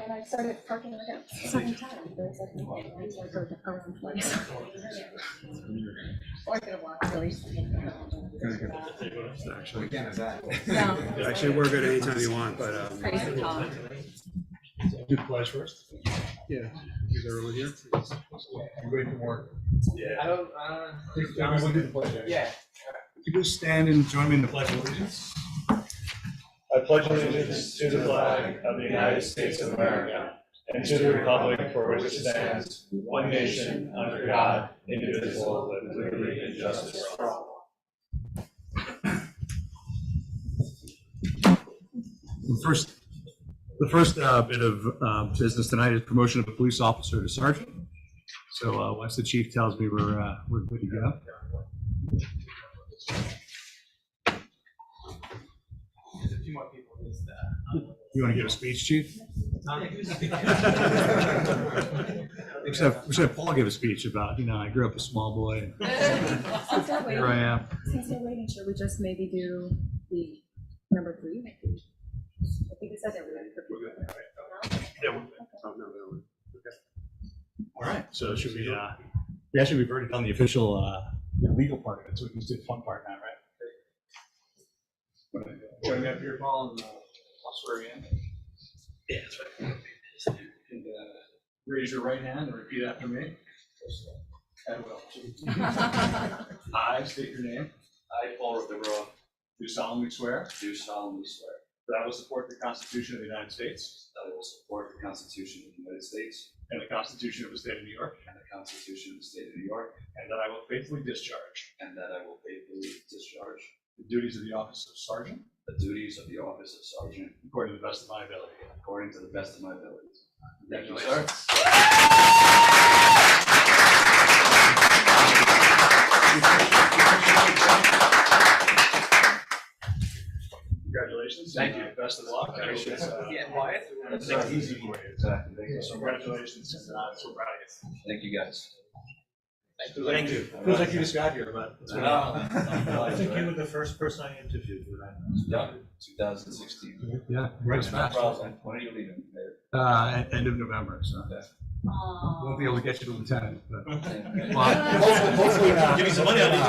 And I started parking like at a certain time. There's like, I started to the around place. Or I could have walked really. Actually, No. actually, we're good anytime you want, but Crazy talk. Do the pledge first. yeah, is everyone here? I'm waiting for more. Yeah. I don't, we'll do the pledge. Yeah. You just stand and join me in the pledge of allegiance. I pledge allegiance to the flag of the United States of America and to the republic for which it stands, one nation, under God, indivisible, with liberty and justice for all. The first bit of business tonight is promotion of a police officer to sergeant. So once the chief tells me we're good to go. You want to give a speech, chief? We should have Paul give a speech about, I grew up a small boy. Here I am. Since we're waiting, should we just maybe do the number 3? I think it said that we're going to. Yeah. All right, so should we we've already done the official legal part of it, so we can just do the fun part now, right? Join me up here, Paul, and I'll swear you in. Yeah, that's right. And, raise your right hand and repeat after me. I will. I state your name. I, Paul Rivera, Do solemnly swear do solemnly swear that I will support the Constitution of the United States that I will support the Constitution of the United States and the Constitution of the State of New York, and the Constitution of the State of New York, and that I will faithfully discharge and that I will faithfully discharge the duties of the office of sergeant the duties of the office of sergeant according to the best of my ability. according to the best of my abilities. Thank you, Congratulations. sir. Congratulations. Thank you. Best of luck. Yeah, Wyatt. That's not easy for you. Exactly. Thank you so much. Congratulations. I'm so proud of you. Thank you, guys. Thank you. Feels like you just got here, but. I think you were the first person I interviewed when I Yeah, 2016. Yeah, right No fast. problem. When are you leaving? End of November, so. Won't be able to get you to lieutenant, but. Hopefully not. Give me some money, I'll need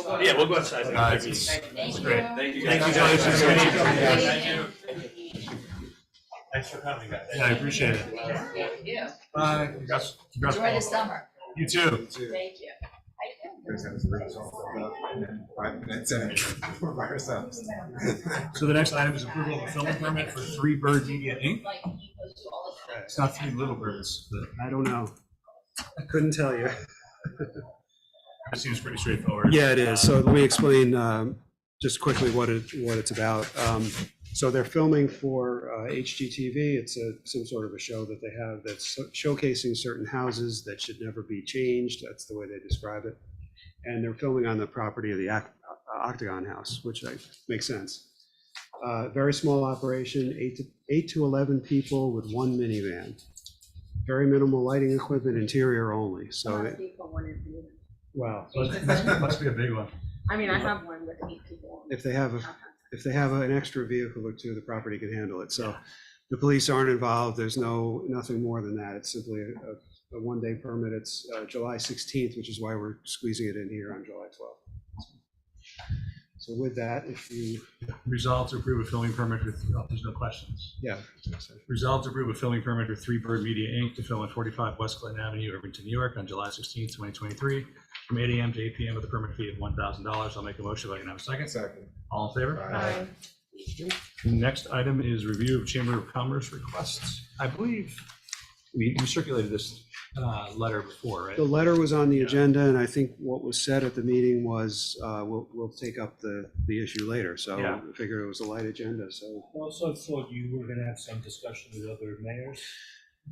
tomorrow. Yeah, we'll go outside. It's great. Thank you. Thank you, guys. Thank you. Thanks for coming, guys. Yeah, I appreciate it. Thank you. Bye. Congrats. Enjoy the summer. You too. Thank you. We're by ourselves. So the next item is approval of a filming permit for Three Bird Media Inc. Like, he goes to all the time. It's not Three Little Birds, but I don't know. I couldn't tell you. it seems pretty straightforward. Yeah, it is. So let me explain just quickly what it's about. So they're filming for HGTV. It's some sort of a show that they have that's showcasing certain houses that should never be changed. That's the way they describe it. And they're filming on the property of the Octagon House, which makes sense. Very small operation, 8 to 11 people with one minivan. Very minimal lighting equipment, interior only. So, wow. Must be a big one. I mean, I have one with 8 people. If they have an extra vehicle or two, the property can handle it. So the police aren't involved. There's nothing more than that. It's simply a one-day permit. It's July 16th, which is why we're squeezing it in here on July 12th. So with that, if you. Resolved to approve a filming permit with, there's no questions. Yeah. Resolved to approve a filming permit with Three Bird Media Inc. to film at 45 West Glen Avenue, Irvington, New York on July 16th, 2023, from 8 a.m. to 8 p.m. with a permit fee of $1,000. I'll make a motion if I can have a second. Second. All in favor? Aye. Next item is review of Chamber of Commerce requests. I believe we circulated this letter before, right? The letter was on the agenda, and I think what was said at the meeting was we'll take up the issue later. So Yeah. I figured it was a light agenda. So Also thought you were gonna have some discussion with other mayors.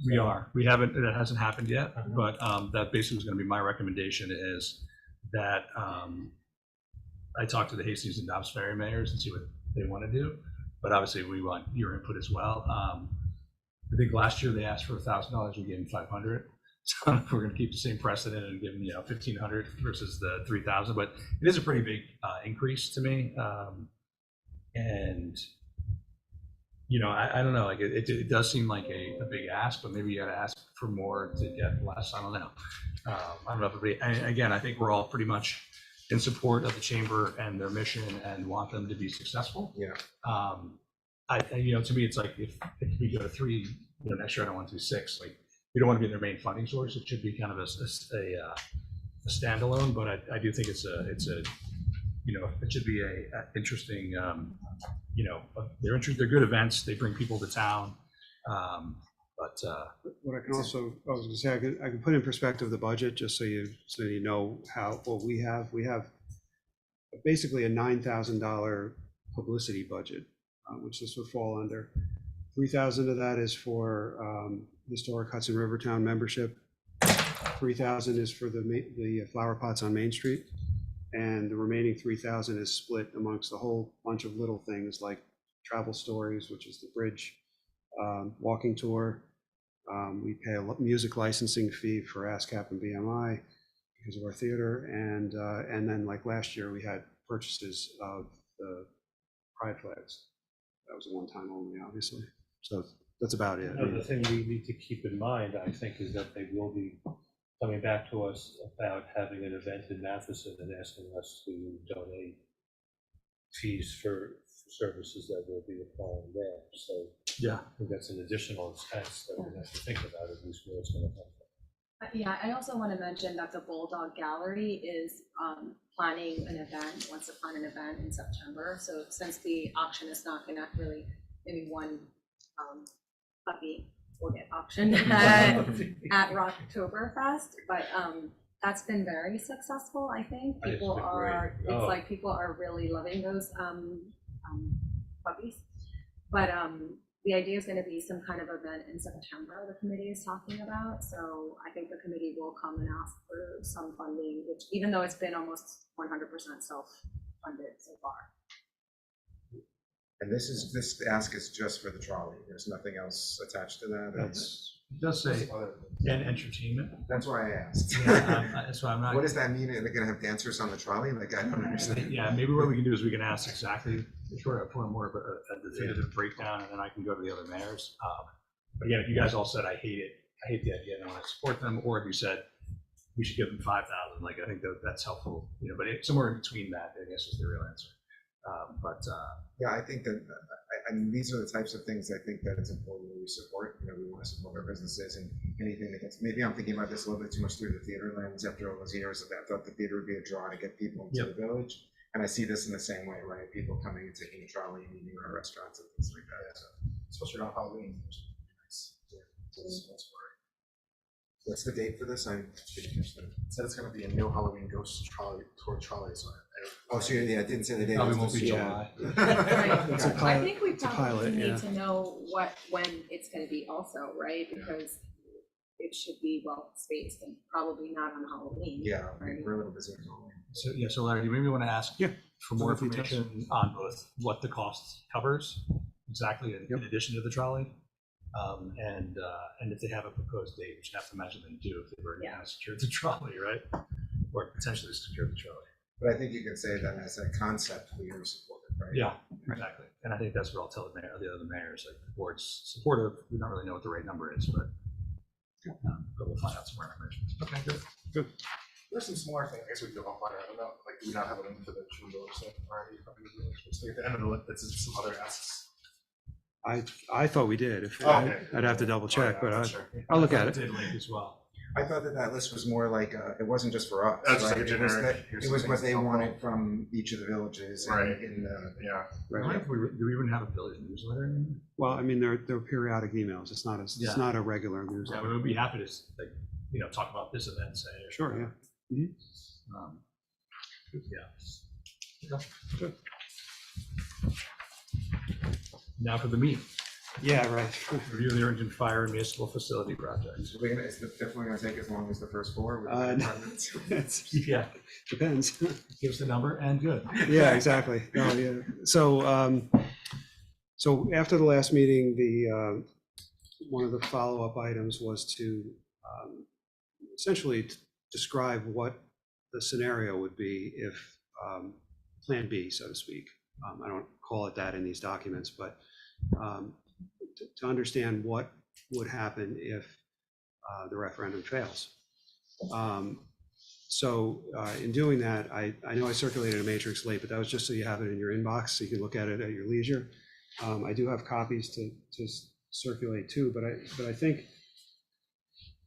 We are. We haven't, it hasn't happened yet, but that basically is going to be my recommendation is that I talk to the Hastings and Dobbs Ferry mayors and see what they want to do. But obviously we want your input as well. I think last year they asked for $1,000, we gave them 500. So we're going to keep the same precedent and give them, 1,500 versus the 3,000, but it is a pretty big increase to me. And I think, we want your input as well. I think last year they asked for $1,000, we gave them 500. So we're going to keep the same precedent and give them, 1,500 versus the 3,000, but it is a pretty big increase to me. And, I think last year they asked for $1,000, we gave them 500. So we're going to keep the same precedent and give them, 1,500 versus the 3,000, but it is a pretty big increase to me. And you know, I don't know, like, it does seem like a big ask, but maybe you gotta ask for more to get less, I don't know. I don't know if everybody, and again, I think we're all pretty much in support of the chamber and their mission and want them to be successful. Yeah. You know, to me, it's like, if we go to 3, you know, next year I don't want to do 6, like, we don't want to be their main funding source, it should be kind of a standalone, but I do think it's a, you know, it should be a interesting, you know, they're good events, they bring people to town. But what I can also, I was gonna say, I can put in perspective the budget, just so you know how, what we have basically a $9,000 publicity budget, which this would fall under. 3,000 of that is for historic Hudson Rivertown membership. 3,000 is for the flower pots on Main Street, and the remaining 3,000 is split amongst a whole bunch of little things like Travel Stories, which is the bridge, walking tour. We pay a music licensing fee for ASCAP and BMI because of our theater, and then like last year we had purchases of the pride flags. That was a one-time only, obviously. So that's about it. Another thing we need to keep in mind, I think, is that they will be coming back to us about having an event in Matheson and asking us to donate fees for services that will be applying there. So yeah, I think that's an additional expense that we have to think about, at least where it's going to come from. Yeah, I also want to mention that the Bulldog Gallery is planning an event, wants to plan an event in September. So since the auction is not going to really, maybe one puppy will get auctioned at Rocktoberfest, but that's been very successful. I think people are, it's like people are really loving those puppies. But the idea is going to be some kind of event in September the committee is talking about. So I think the committee will come and ask for some funding, which even though it's been almost 100% self-funded so far. And this ask is just for the trolley. There's nothing else attached to that. it does say, and entertainment. That's why I asked. Yeah, that's why I'm not. What does that mean? Are they gonna have dancers on the trolley? Like, I don't understand. Yeah, maybe what we can do is we can ask exactly for more of a definitive breakdown, and then I can go to the other mayors. But again, if you guys all said I hate the idea, and I want to support them, or if you said we should give them 5,000, like I think that's helpful, you know. But somewhere in between that, I guess, is the real answer. Yeah, I think that, I mean, these are the types of things I think that it's important that we support. You know, we want to support our businesses and anything that gets, maybe I'm thinking about this a little bit too much through the theater lens after all those years of that. I thought the theater would be a draw to get people into the village. And I see this in the same way, right? People coming and taking a trolley and eating our restaurants and things like that. So, especially on Halloween. Nice. What's the date for this? I'm It said it's going to be a no Halloween ghost trolley tour trolley. So so yeah, I didn't say the date. Probably won't be July. Right. It's a I pilot. think we It's a probably pilot, need to know when it's going to be also, right? Because it should be well spaced and probably not on Halloween. Yeah, right? we're a little busy on Halloween. So yeah, so Larry, do you maybe want to ask for more information on both what the cost covers exactly in addition to the trolley, and if they have a proposed date, which I have to imagine they do if they've already kind of secured the trolley, right? Or potentially secured the trolley. But I think you can say that as a concept, we are supportive, right? Yeah, exactly. And I think that's what I'll tell the other mayors, like the board's supportive. We don't really know what the right number is, but we'll find out some more information. Okay, good. there's some smaller things I guess we could do offline. I don't know. Like, do we not have a link for the chamber website already? Probably would be at the end of the list. That's just some other asks. I thought we did. Okay. I'd have to double check, but Sure. I'll look at it. Did link as well. I thought that list was more like, it wasn't just for us. That's just right? like a generic, here's It was some what things they to help wanted out. from each of the villages. Right. In the, Yeah. Right. Do we even have a village newsletter anymore? Well, I mean, they're periodic emails. It's not Yeah. not a regular Yeah, newsletter. we would be happy to talk about this event, say. Sure, yeah. Yeah. Good. Now for the meat. Yeah, right. Review the Origin Fire and Municipal Facility Project. is the fifth one going to take as long as the first four? With No, departments? Yeah, depends. give us the number and good. Yeah, exactly. Oh, yeah. So after the last meeting, one of the follow-up items was to essentially describe what the scenario would be if Plan B, so to speak. I don't call it that in these documents, but to understand what would happen if the referendum fails. So in doing that, I know I circulated a matrix late, but that was just so you have it in your inbox, so you can look at it at your leisure. I do have copies to circulate too, but I think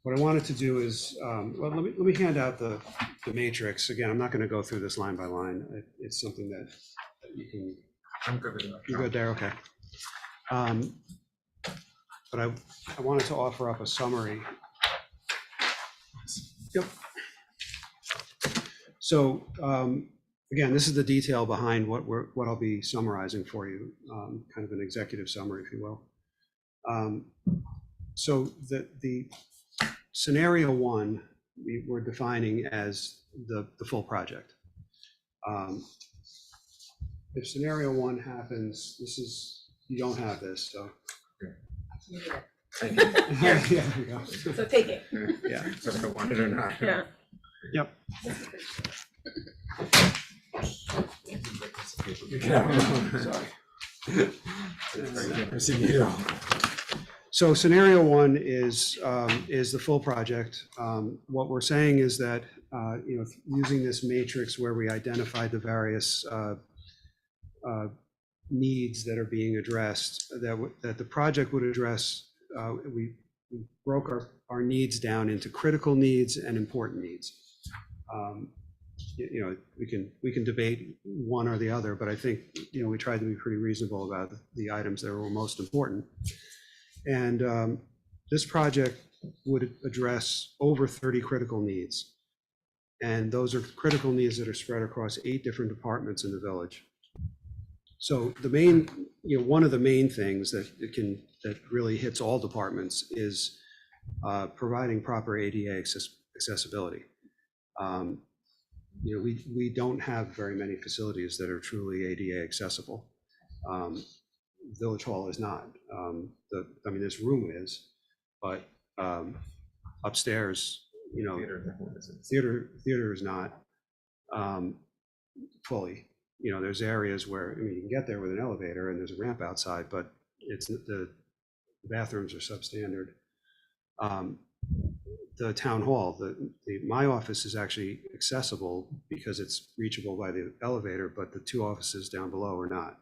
what I wanted to do is, well, let me hand out the matrix. Again, I'm not going to go through this line by line. It's something that you can. I'm good with that. You're good there, okay. But I wanted to offer up a summary. Yep. So again, this is the detail behind what I'll be summarizing for you, kind of an executive summary, if you will. So the scenario one we're defining as the full project. If scenario one happens, you don't have this, so. Thank you. Yeah, there you go. So take it. Yeah. Whether I want it or not. Yeah. Yep. Sorry. So scenario one is the full project. What we're saying is that using this matrix where we identified the various needs that are being addressed, that the project would address, we broke our needs down into critical needs and important needs. We can debate one or the other, but I think we tried to be pretty reasonable about the items that were most important. And this project would address over 30 critical needs. And those are critical needs that are spread across 8 different departments in the village. So the main, one of the main things that really hits all departments is providing proper ADA accessibility. We don't have very many facilities that are truly ADA accessible. Village Hall is not. This room is, but upstairs, theater is not fully. There's areas where you can get there with an elevator and there's a ramp outside, but the bathrooms are substandard. The town hall, my office is actually accessible because it's reachable by the elevator, but the 2 offices down below are not.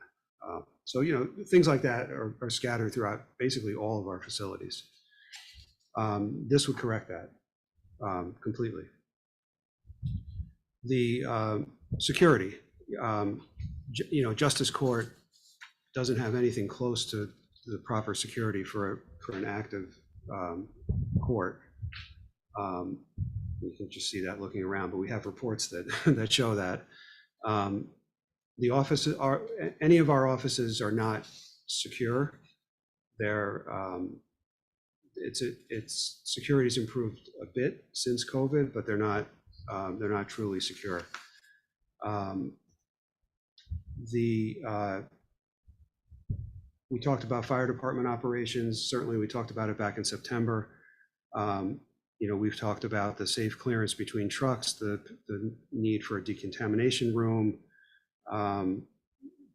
So, things like that are scattered throughout basically all of our facilities. This would correct that completely. The security, Justice Court doesn't have anything close to the proper security for an active court. You can just see that looking around, but we have reports that show that. The offices any of our offices are not secure. It's security's improved a bit since COVID, but they're not truly secure. We talked about fire department operations. Certainly, we talked about it back in September. We've talked about the safe clearance between trucks, the need for a decontamination room.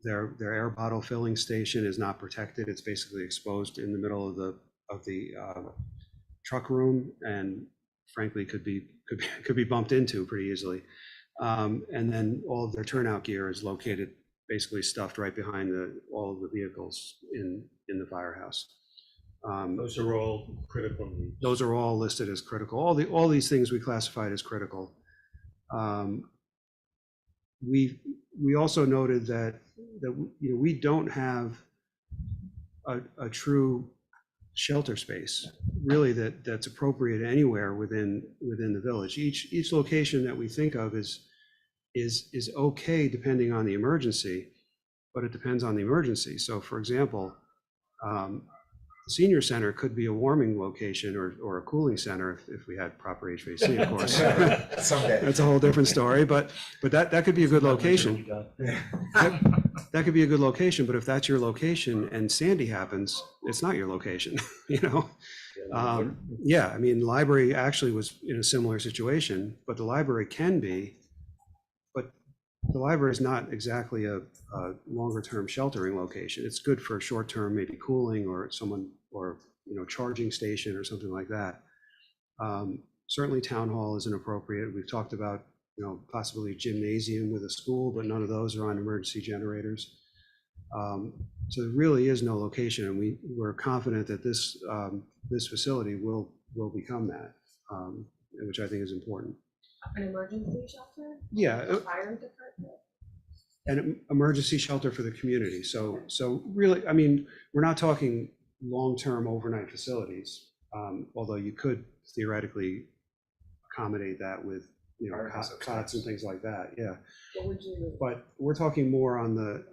Their air bottle filling station is not protected. It's basically exposed in the middle of the truck room, and frankly could be bumped into pretty easily. And then all of their turnout gear is located, basically stuffed right behind all of the vehicles in the firehouse. Those are all critical needs. Those are all listed as critical. All these things we classified as critical. We also noted that we don't have a true shelter space really that's appropriate anywhere within the village. Each location that we think of is okay depending on the emergency, but it depends on the emergency. So for example, the senior center could be a warming location or a cooling center if we had proper HVAC, of course. Someday. That's a whole different story, but that could be a good location. That could be a good location, but if that's your location and Sandy happens, it's not your location, library actually was in a similar situation, but the library can be, but the library is not exactly a longer-term sheltering location. It's good for short-term, maybe cooling or someone, or, charging station or something like that. Certainly town hall isn't appropriate. We've talked about, possibly gymnasium with a school, but none of those are on emergency generators. So there really is no location, and we're confident that this facility will become that, which I think is important. An emergency shelter? Yeah, A fire department? an emergency shelter for the community. So really, I mean, we're not talking long-term overnight facilities, although you could theoretically accommodate that with, cots and things like that, yeah. What would you? But we're talking more on the,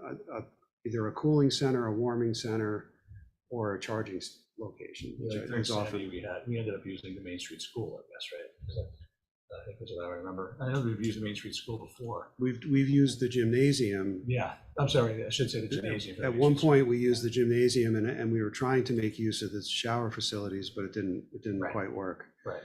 either a cooling center, a warming center, or a charging location, which I think During is often. Sandy, we ended up using the Main Street School, I guess, right? 'Cause I think that's what I remember. I know we've used the Main Street School before. We've used the gymnasium. Yeah, I'm sorry, I should say the gymnasium. for the At Main one Street School. point, we used the gymnasium, and we were trying to make use of the shower facilities, but it didn't Right. quite work. Right.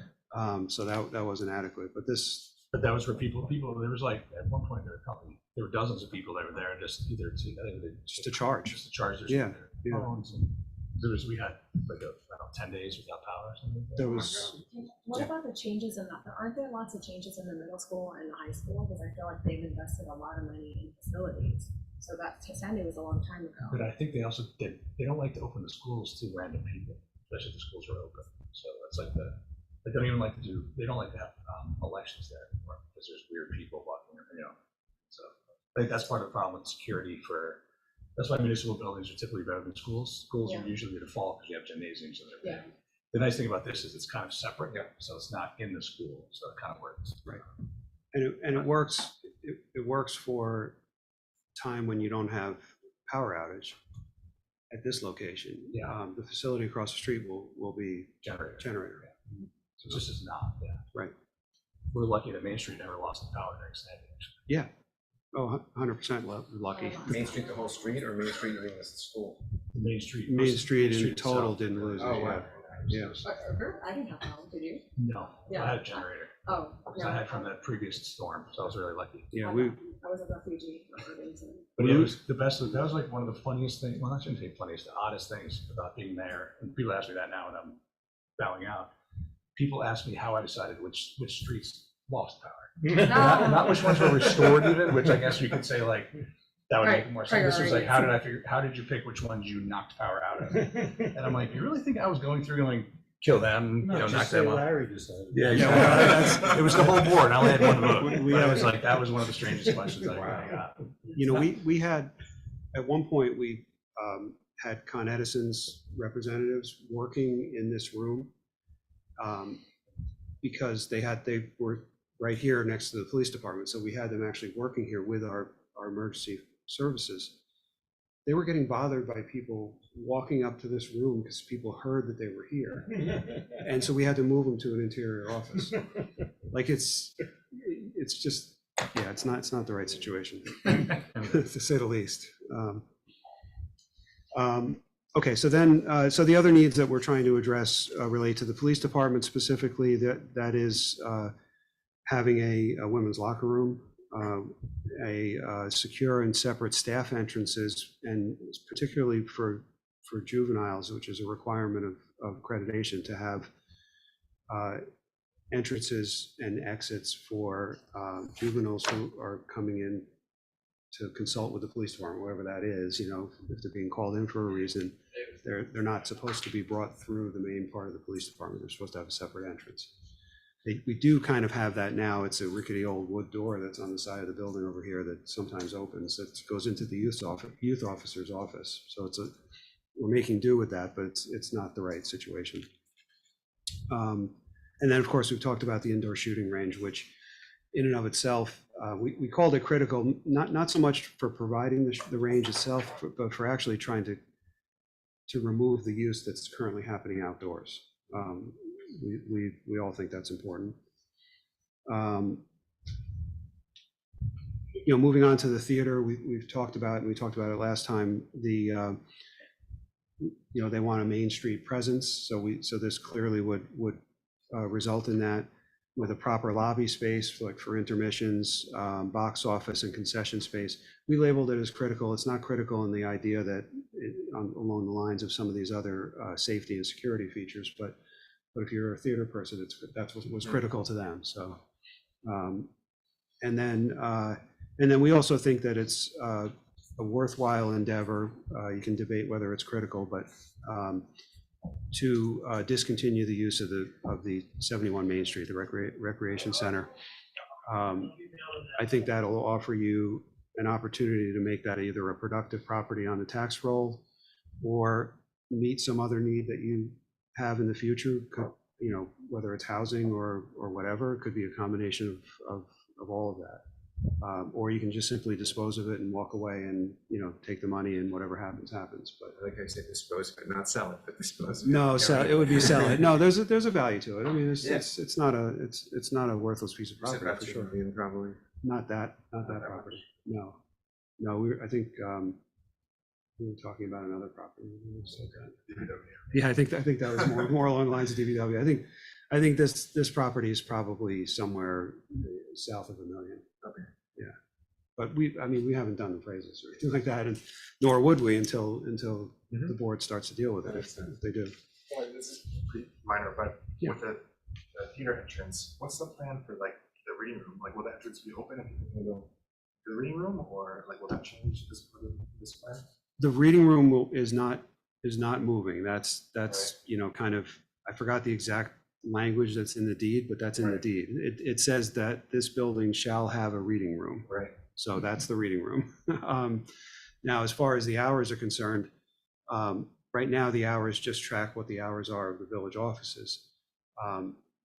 So that wasn't adequate, but this, But that was for people, there was like, at one point, there were dozens of people that were there just either to, I think they just to charge. just to charge their Yeah, their phones. And we had like, I don't know, 10 days without power or something. There was, What Yeah. about the changes in that? Aren't there lots of changes in the middle school and the high school? Because I feel like they've invested a lot of money in facilities. So that Sandy was a long time But ago. I think they also did, they don't like to open the schools to random people, especially if the schools are open. So that's like they don't even like to they don't like to have elections there anymore because there's weird people walking, So I think that's part of the problem with security that's why municipal buildings are typically better than schools. Schools Yeah. are usually the default because you have gymnasiums and Yeah. everything. The nice thing about this is it's kind of separate. Yeah. So it's not in the school, so it kind of works. and it works, it works for time when you don't have power outage at this location. Yeah. The facility across the street will be Generator. generator. So this is not, yeah. Right. We're lucky that Main Street never lost the power during Sandy, actually. Yeah. Oh, 100% lucky. Main Street, the whole street, or Main Street, you mean the school? Main Street. Main Street in itself. total didn't lose it, Oh, yeah. wow. Yeah. I didn't have power, did you? No, Yeah. I had a generator. Oh, Because no. I had from that previous storm, so I was really lucky. Yeah, I was a refugee. But yeah, it was the best, that was like one of the funniest things, well, I shouldn't say funniest, the oddest things about being there. And people ask me that now when I'm bowing out. People ask me how I decided which streets lost power. Not which ones were restored even, which I guess you could say like, that would make more sense. This was like, how did you pick which ones you knocked power out of? And I'm like, you really think I was going through going, kill them, knock Just say them off? Larry decided. Yeah, it was the whole board. I only had one vote. I was like, that was one of the strangest questions I got. we had, at one point, we had Con Edison's representatives working in this room because they were right here next to the police department. So we had them actually working here with our emergency services. They were getting bothered by people walking up to this room because people heard that they were here. And so we had to move them to an interior office. Like it's just, yeah, it's not the right situation, to say the least. Okay, so then, so the other needs that we're trying to address relate to the police department specifically. That is having a women's locker room, secure and separate staff entrances, and particularly for juveniles, which is a requirement of accreditation, to have entrances and exits for juveniles who are coming in to consult with the police department, whatever that is. If they're being called in for a reason, they're not supposed to be brought through the main part of the police department. They're supposed to have a separate entrance. We do kind of have that now. It's a rickety old wood door that's on the side of the building over here that sometimes opens, that goes into the youth officer's office. So we're making do with that, but it's not the right situation. And then, of course, we've talked about the indoor shooting range, which in and of itself, we called it critical, not so much for providing the range itself, but for actually trying to remove the use that's currently happening outdoors. We all think that's important. Moving on to the theater, we've talked about, and we talked about it last time, they want a Main Street presence. So this clearly would result in that. with a proper lobby space, like for intermissions, box office and concession space. We labeled it as critical. It's not critical in the idea that along the lines of some of these other safety and security features, but if you're a theater person, that's what was critical to them. So, and then we also think that it's a worthwhile endeavor. You can debate whether it's critical, but to discontinue the use of the 71 Main Street, the Recreation Center. I think that'll offer you an opportunity to make that either a productive property on the tax roll or meet some other need that you have in the future, you know, whether it's housing or whatever. It could be a combination of all of that. Or you can just simply dispose of it and walk away and, you know, take the money and whatever happens, happens. But Like I said, dispose of it, not sell it, but dispose of it. no, so it would be sell it. No, there's a value to it. I mean, Yeah. it's not a worthless piece of You said property about for 2 sure. million probably. Not that property. No, I think we were talking about another property. Yeah, I think that was more along the lines of DPW. I think this property is probably somewhere south of $1 million. Okay. Yeah, but we haven't done appraisals or anything like that, and nor would we until the board starts to deal with it, if they do. Well, this is pretty minor, but Yeah. with the theater entrance, what's the plan for like the reading room? Like, will the entrance be open if people can go to the reading room, or like will that change this part of this plan? The reading room is not moving. That's Right. you know, kind of, I forgot the exact language that's in the deed, but that's in the Right. deed. It says that this building shall have a reading room. Right. So that's the reading room. Now, as far as the hours are concerned, right now the hours just track what the hours are of the village offices.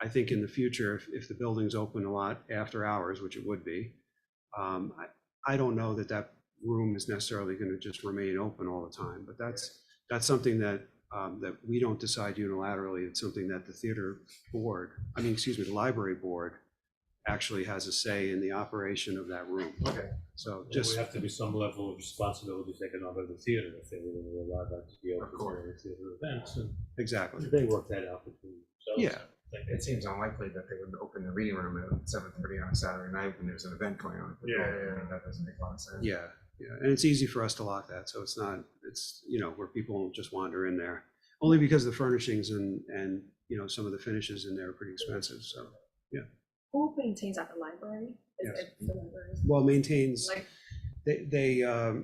I think in the future, if the building's open a lot after hours, which it would be, I don't know that room is necessarily going to just remain open all the time, but that's something that we don't decide unilaterally. It's something that the the library board actually has a say in the operation of that room. Okay. So There just, would have to be some level of responsibility taken on by the theater if they were going to allow that to be open Of course. for theater events, and exactly. they work that out between themselves. Yeah. It seems unlikely that they would open the reading room at 7:30 on a Saturday night when there's an event going on. Yeah. I mean, that doesn't make a lot of sense. Yeah, and it's easy for us to lock that, so it's you know, where people don't just wander in there, only because the furnishings and you know, some of the finishes in there are pretty expensive, so. Who maintains at the library? Is Yes. it the libraries? Well, maintains, Like, they the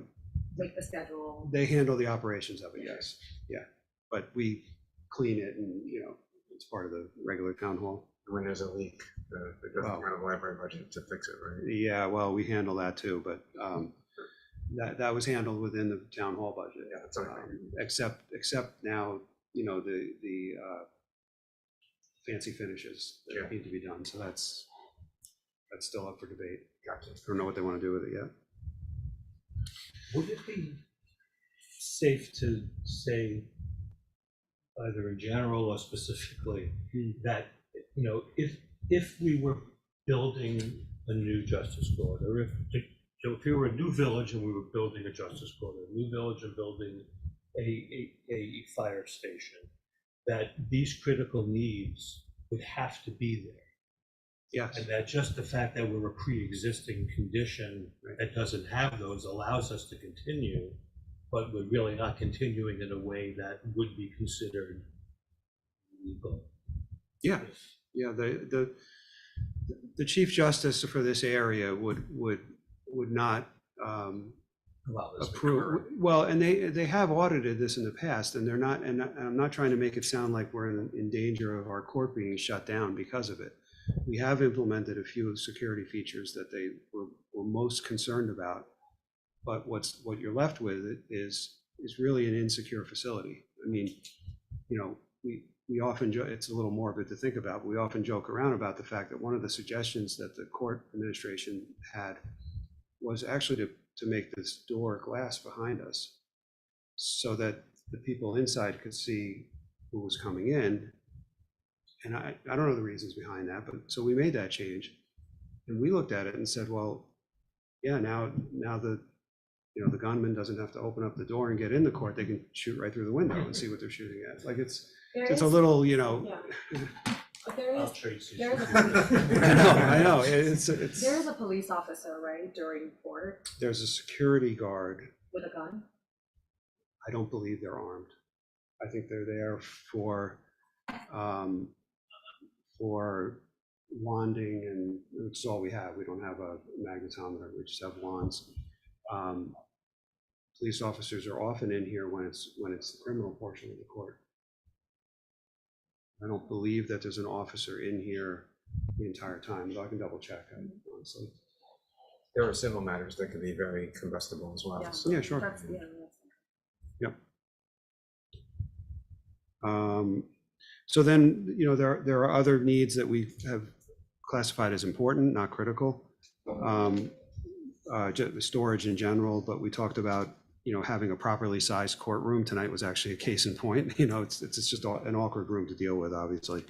schedule? they handle the operations of it, yes, yeah, but we clean it and, you know, it's part of the regular town hall. When there's a leak, it doesn't Wow. come out of the library budget to fix it, right? Yeah, well, we handle that too, but that was handled within the town hall budget. Yeah, that's okay. Except now, you know, the fancy finishes that Yeah. need to be done, so that's still up for debate. Gotcha. Don't know what they want to do with it yet. Would it be safe to say, either in general or specifically, that, you know, if we were building a new justice court, or if we were a new village and we were building a justice court, a new village and building a fire station, that these critical needs would have to be there? Yes, And that just the fact that we're a pre-existing condition that doesn't have those allows us to continue, but we're really not continuing in a way that would be considered legal. yeah, the chief justice for this area would not Allow this to approve. occur. Well, and they have audited this in the past, and they're not, and I'm not trying to make it sound like we're in danger of our court being shut down because of it. We have implemented a few security features that they were most concerned about, but what you're left with is really an insecure facility. I mean, you know, we often it's a little morbid to think about, but we often joke around about the fact that one of the suggestions that the court administration had was actually to make this door glass behind us so that the people inside could see who was coming in. And I don't know the reasons behind that, but so we made that change. And we looked at it and said, well, yeah, now the, you know, the gunman doesn't have to open up the door and get in the court. They can shoot right through the window and see what they're shooting at. Like it's a little, you know, But there I'll is, Tracy's. there is a police, I know, there is it's, a police officer, right, during court there's a security guard. with a gun? I don't believe they're armed. I think they're there for wanding, and which is all we have. We don't have a magnetometer, we just have wands. Police officers are often in here when it's the criminal portion of the court. I don't believe that there's an officer in here the entire time, but I can double check, honestly. There are civil matters that can be very combustible as well. Yeah. So Yeah, sure. That's, yeah, that's. So then, there are other needs that we have classified as important, not critical. Storage in general, but we talked about, having a properly sized courtroom. Tonight was actually a case in point. It's just an awkward room to deal with, obviously.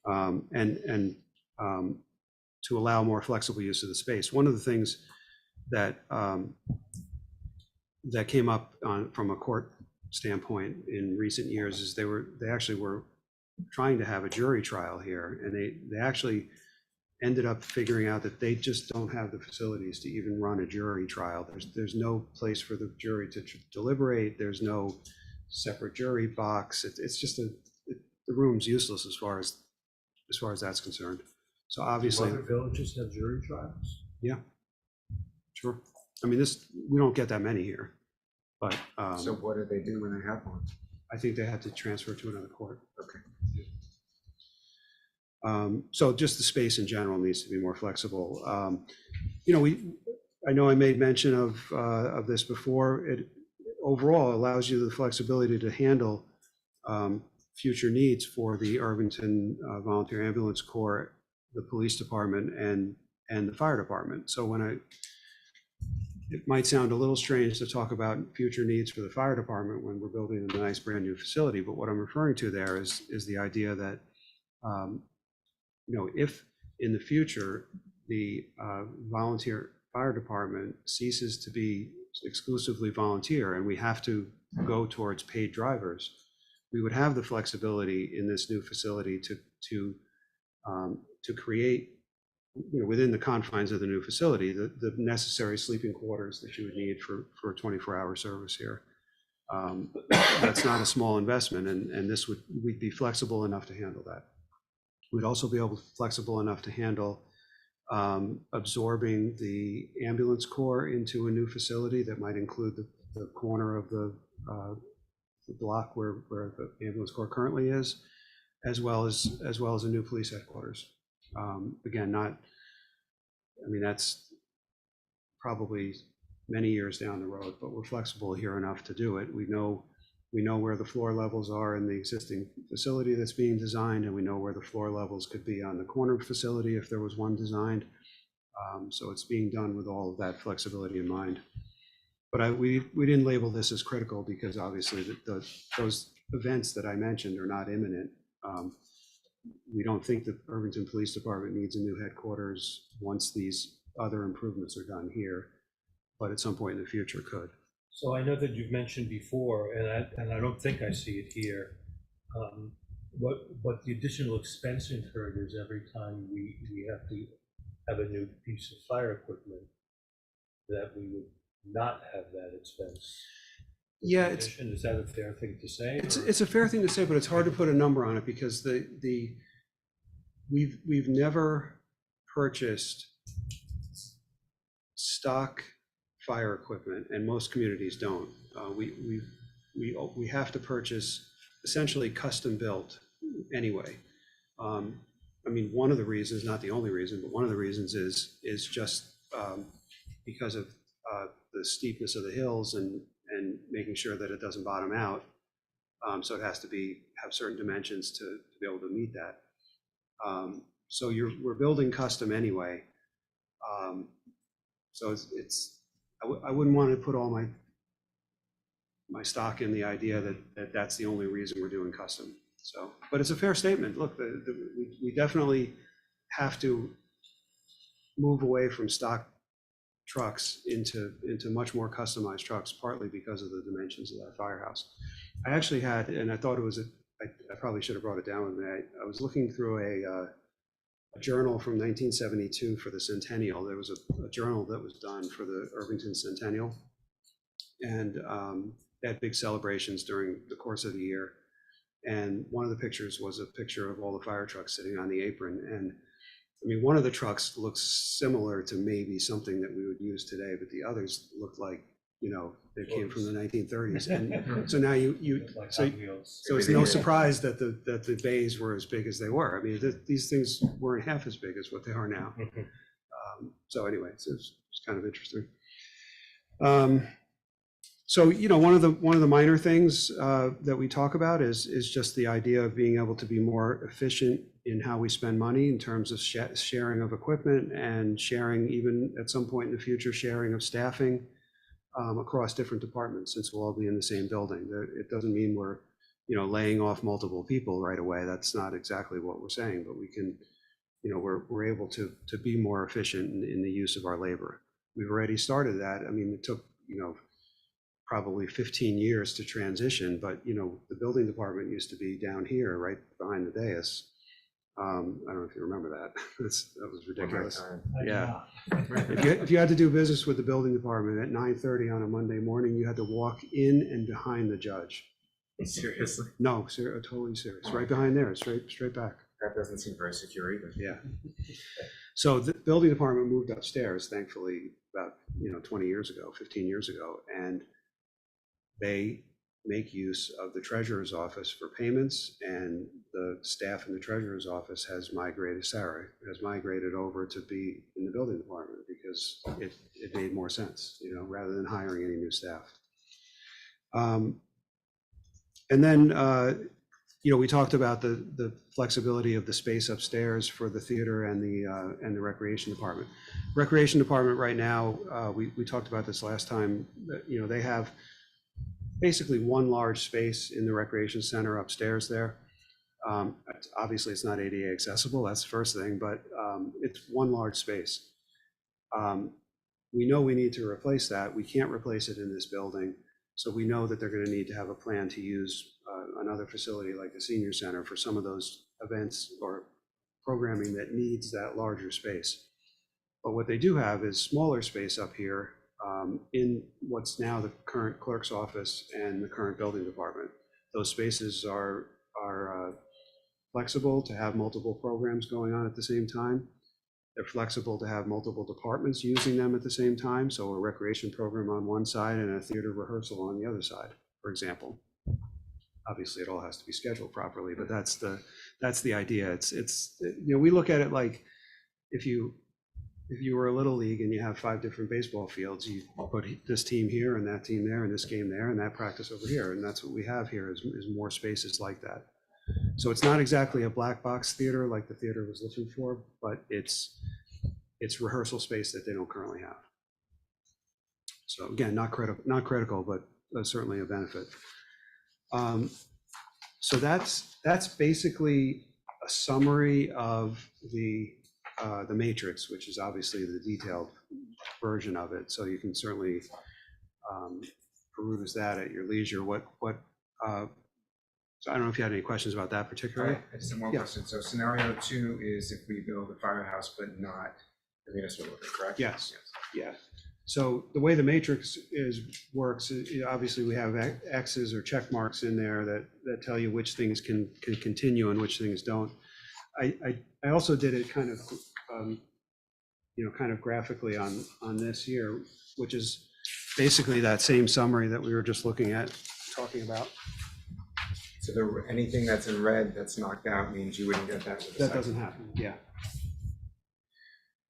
And to allow more flexible use of the space. One of the things that that came up from a court standpoint in recent years is they actually were trying to have a jury trial here, and they actually ended up figuring out that they just don't have the facilities to even run a jury trial. There's no place for the jury to deliberate. There's no separate jury box. It's just the room's useless as far as that's concerned. So obviously, Other villages have jury trials? yeah, sure. I mean, we don't get that many here, but So what do they do when they have one? I think they had to transfer to another court. Okay. So just the space in general needs to be more flexible. I know I made mention of this before. It overall allows you the flexibility to handle future needs for the Irvington Volunteer Ambulance Corps, the police department, and the fire department. So it might sound a little strange to talk about future needs for the fire department when we're building a nice brand new facility, but what I'm referring to there is the idea that if in the future the volunteer fire department ceases to be exclusively volunteer and we have to go towards paid drivers, we would have the flexibility in this new facility to create, within the confines of the new facility, the necessary sleeping quarters that you would need for a 24-hour service here. That's not a small investment, and we'd be flexible enough to handle that. We'd also be flexible enough to handle absorbing the ambulance corps into a new facility that might include the corner of the block where the ambulance corps currently is, as well as a new police headquarters. Again, that's probably many years down the road, but we're flexible here enough to do it. We know where the floor levels are in the existing facility that's being designed, and we know where the floor levels could be on the corner facility if there was one designed. So it's being done with all of that flexibility in mind. But we didn't label this as critical because obviously those events that I mentioned are not imminent. We don't think the Irvington Police Department needs a new headquarters once these other improvements are done here, but at some point in the future could. So I know that you've mentioned before, and I don't think I see it here, what the additional expense incurred is every time we have to have a new piece of fire equipment, that we would not have that expense. Yeah, Is that a fair thing to say? It's a fair thing to say, but it's hard to put a number on it because we've never purchased stock fire equipment, and most communities don't. We have to purchase essentially custom built anyway. One of the reasons, not the only reason, but one of the reasons is just because of the steepness of the hills and making sure that it doesn't bottom out. So it has to have certain dimensions to be able to meet that. So we're building custom anyway. So I wouldn't want to put all my stock in the idea that that's the only reason we're doing custom. So, but it's a fair statement. Look, we definitely have to move away from stock trucks into much more customized trucks, partly because of the dimensions of that firehouse. I actually had, and I thought it was, I probably should have brought it down with me. I was looking through a journal from 1972 for the centennial. There was a journal that was done for the Irvington Centennial. And they had big celebrations during the course of the year. And one of the pictures was a picture of all the fire trucks sitting on the apron. And I mean, one of the trucks looks similar to maybe something that we would use today, but the others looked like, you know, they came from the 1930s. And so now Like so Hot Wheels. it's no surprise that the bays were as big as they were. I mean, these things weren't half as big as what they are now. So anyway, it's kind of interesting. So, you know, one of the minor things that we talk about is just the idea of being able to be more efficient in how we spend money in terms of sharing of equipment and sharing, even at some point in the future, sharing of staffing across different departments, since we'll all be in the same building. It doesn't mean we're, you know, laying off multiple people right away. That's not exactly what we're saying, but we can, you know, we're able to be more efficient in the use of our labor. We've already started that. I mean, it took, you know, probably 15 years to transition, but, you know, the building department used to be down here, right behind the dais. I don't know if you remember that. That was ridiculous. Yeah. If you had to do business with the building department at 9:30 on a Monday morning, you had to walk in and behind the judge. Seriously? No, totally serious. Right behind there, straight back. That doesn't seem very secure either. Yeah. So the building department moved upstairs, thankfully, about, you know, 20 years ago, 15 years ago, and they make use of the treasurer's office for payments, and the staff in the treasurer's office has migrated, Sarah has migrated over to be in the building department because it made more sense, you know, rather than hiring any new staff. And then, you know, we talked about the flexibility of the space upstairs for the theater and the recreation department. Recreation department right now, we talked about this last time, you know, they have basically one large space in the recreation center upstairs there. Obviously, it's not ADA accessible, that's the first thing, but it's one large space. We know we need to replace that. We can't replace it in this building, so we know that they're going to need to have a plan to use another facility like the senior center for some of those events or programming that needs that larger space. But what they do have is smaller space up here in what's now the current clerk's office and the current building department. Those spaces are flexible to have multiple programs going on at the same time. They're flexible to have multiple departments using them at the same time. So a recreation program on one side and a theater rehearsal on the other side, for example. Obviously, it all has to be scheduled properly, but that's the idea. It's you know, we look at it like if you were a little league and you have 5 different baseball fields, you put this team here and that team there and this game there and that practice over here, and that's what we have here is more spaces like that. So it's not exactly a black box theater like the theater was looking for, but it's rehearsal space that they don't currently have. So again, not critical, but certainly a benefit. So that's basically a summary of the matrix, which is obviously the detailed version of it. So you can certainly peruse that at your leisure. So I don't know if you had any questions about that particularly. I just have one question. So scenario 2 is if we build a firehouse, but not the municipal building, correct? Yes. Yeah. So the way the matrix works, obviously we have X's or check marks in there that tell you which things can continue and which things don't. I also did it kind of, you know, kind of graphically on this here, which is basically that same summary that we were just talking about. So anything that's in red that's knocked out means you wouldn't get that with the That site. doesn't happen, yeah.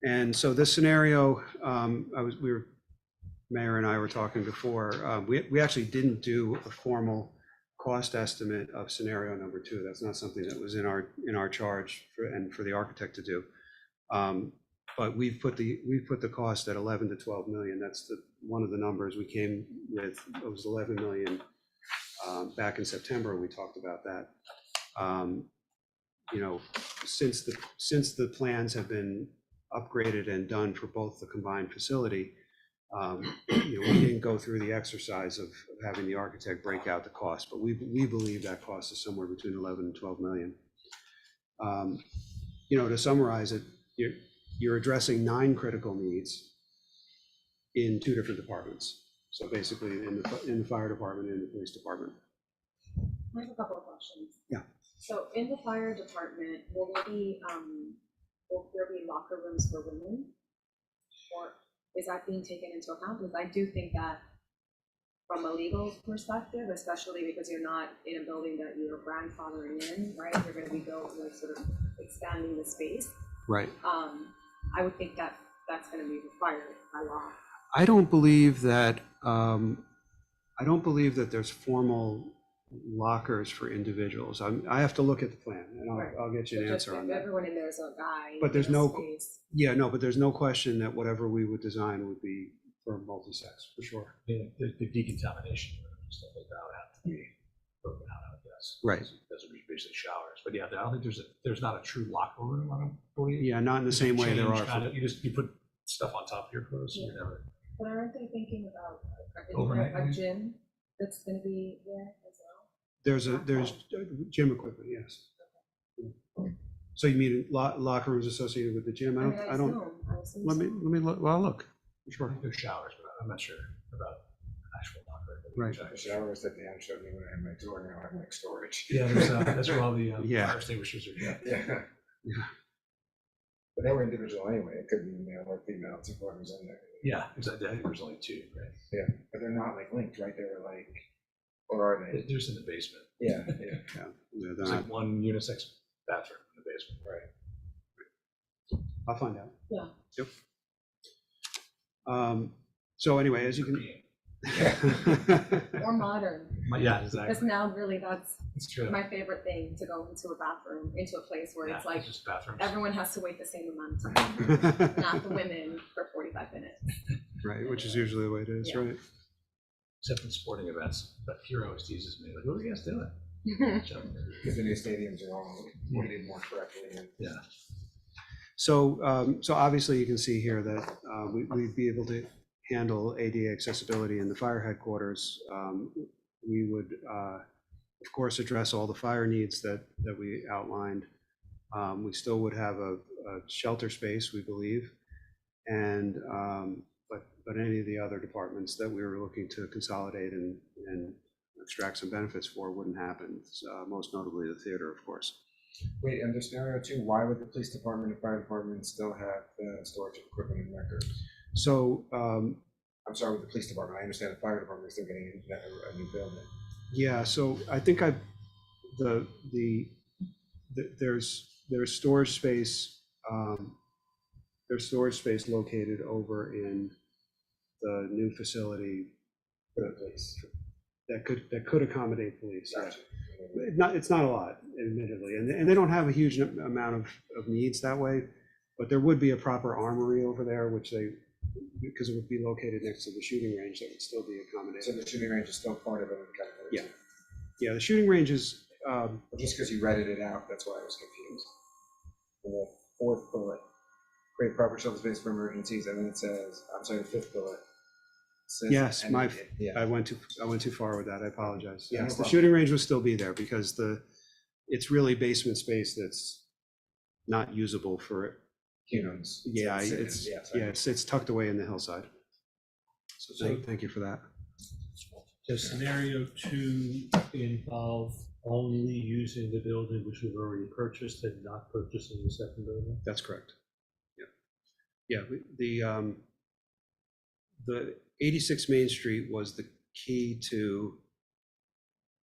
And so this scenario, Mayor and I were talking before, we actually didn't do a formal cost estimate of scenario number 2. That's not something that was in our charge for the architect to do. But we've put the cost at 11 to 12 million. That's one of the numbers we came with. It was 11 million back in September. We talked about that. You know, since the plans have been upgraded and done for both the combined facility, We didn't go through the exercise of having the architect break out the cost, but we believe that cost is somewhere between 11 and 12 million. To summarize it, you're addressing 9 critical needs in 2 different departments. So basically in the fire department and the police department. I have a couple of questions. Yeah. So in the fire department, will there be locker rooms for women? Or is that being taken into account? Because I do think that from a legal perspective, especially because you're not in a building that you're grandfathering in, right? You're going to be sort of expanding the space. Right. I would think that that's going to be required by law. I don't believe that there's formal lockers for individuals. I have to look at the plan, and I'll get you an answer on that. Everyone in there is a guy. But there's no, space. but there's no question that whatever we would design would be for multi-sex, for sure. The decontamination and stuff like that would have to be broken out, I guess. Right. Those would be basically showers. But yeah, I don't think there's not a true locker room, I don't believe. Yeah, not in the same way there are. You put stuff on top of your clothes, so you never. But aren't they thinking about Overnight, a gym that's going to be there as well? There's gym equipment, yes. So you mean locker rooms associated with the gym? I don't. assume Let so. me look. Well, look. Sure. There's showers, but I'm not sure about actual locker. Right. The showers that Dan showed me when I had my tour, now I have like storage. Yeah, that's where all the Yeah. fire extinguishers are. Yeah. But they were individual anyway. It could be male or female, it's whoever's in there. Yeah, exactly. I think there's only 2, right? Yeah, but they're not like linked, right? They were like, or are they? There's in the basement. Yeah. Yeah, they're There's not. like one unisex bathroom in the basement. Right. I'll find out. Yeah. Yep. So anyway, as you can. Or modern. Yeah, Because exactly. now really that's It's true. my favorite thing, to go into a bathroom, into a place where Yeah, it's like just bathrooms. everyone has to wait the same amount of time, not the women for 45 minutes. Right, which is usually the way it is, Yeah. right? Except in sporting events. But Hero always teases me, like, what are you guys doing? Because the new stadiums are all weighted more correctly. And Yeah. So obviously you can see here that we'd be able to handle ADA accessibility in the fire headquarters. We would, of course, address all the fire needs that we outlined. We still would have a shelter space, we believe, and but any of the other departments that we were looking to consolidate and extract some benefits for wouldn't happen. Most notably the theater, of course. wait, under scenario 2, why would the police department and fire department still have the storage of equipment and records? So I'm sorry, with the police department, I understand the fire department is still getting a new building. yeah, so I think there's storage space. There's storage space located over in the new facility For the police. that could accommodate police. Yeah. Gotcha. It's not a lot, admittedly, and they don't have a huge amount of needs that way, but there would be a proper armory over there, because it would be located next to the shooting range, that would still be So accommodated. the shooting range is still part of it in category Yeah. 2. Yeah, the shooting range is, Well, just because you read it out, that's why I was confused. In the 4th bullet, create proper shelter space for emergencies, and then it says, I'm sorry, the 5th bullet. says Yes, any- Yeah, I went too far with that, I apologize. Yeah, no Yes, the problem. shooting range will still be there, because it's really basement space that's not usable for, humans. yeah, Sorry. it's tucked away in the hillside. So thank you for that. Does scenario 2 involve only using the building which we've already purchased and not purchasing the second building? That's correct. Yeah. The 86 Main Street was the key to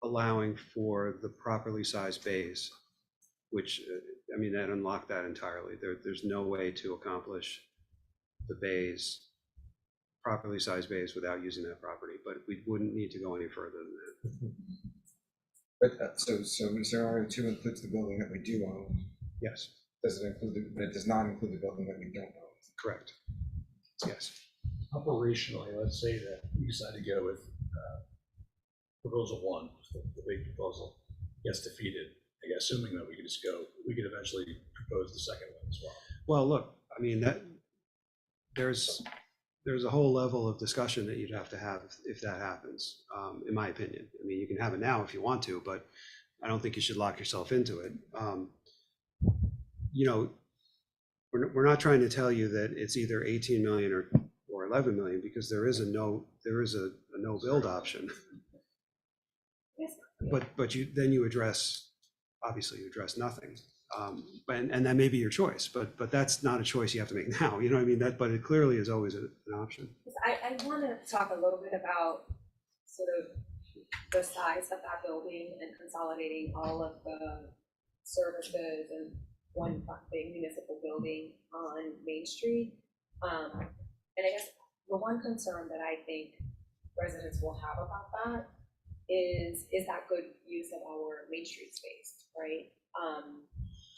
allowing for the properly sized bays, which, that unlocked that entirely. There's no way to accomplish the bays, properly sized bays, without using that property, but we wouldn't need to go any further than that. But, so scenario 2 includes the building that we do own, Yes, does it include, but it does not include the building that we don't own. correct. Yes. Operationally, let's say that we decide to go with proposal 1, the big proposal, gets defeated. I guess, assuming that we could eventually propose the second one as well. Well, look, there's there's a whole level of discussion that you'd have to have if that happens, in my opinion. I mean, you can have it now if you want to, but I don't think you should lock yourself into it. You know, we're not trying to tell you that it's either 18 million or 11 million, because there is a no build option. Yes. But then you address, obviously you address nothing. And that may be your choice, but that's not a choice you have to make now, you know what I mean? But it clearly is always an option. I want to talk a little bit about sort of the size of that building and consolidating all of the services in one big municipal building on Main Street. And I guess the one concern that I think residents will have about that is that good use of our Main Street space, right?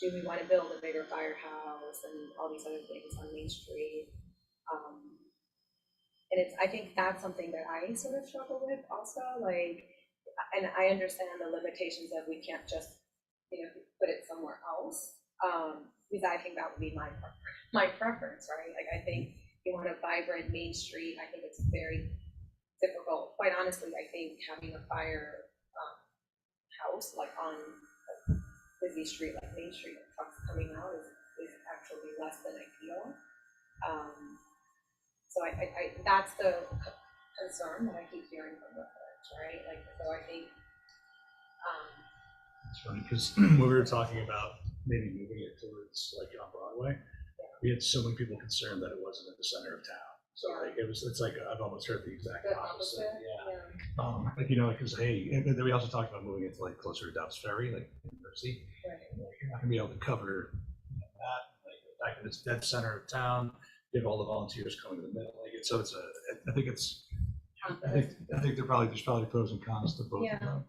Do we want to build a bigger firehouse and all these other things on Main Street? And I think that's something that I sort of struggle with also, like, and I understand the limitations of we can't just, put it somewhere else. Because I think that would be my preference, right? Like, I think you want a vibrant Main Street. I think it's very difficult. Quite honestly, I think having a fire house like on a busy street like Main Street, with trucks coming out is actually less than ideal. So I that's the concern that I keep hearing from residents, right? Like, so I think. It's funny because when we were talking about maybe moving it towards like on Broadway, we had so many people concerned that it wasn't in the center of town. So like it's like I've almost heard the exact The opposite. opposite, yeah. Like because hey, and then we also talked about moving it to like closer to Dobbs Ferry, like in Jersey. Right. Like, you're not gonna be able to cover that. Like the fact that it's dead center of town, you have all the volunteers coming to the middle. Like so it's I think there's probably pros and cons to both of them.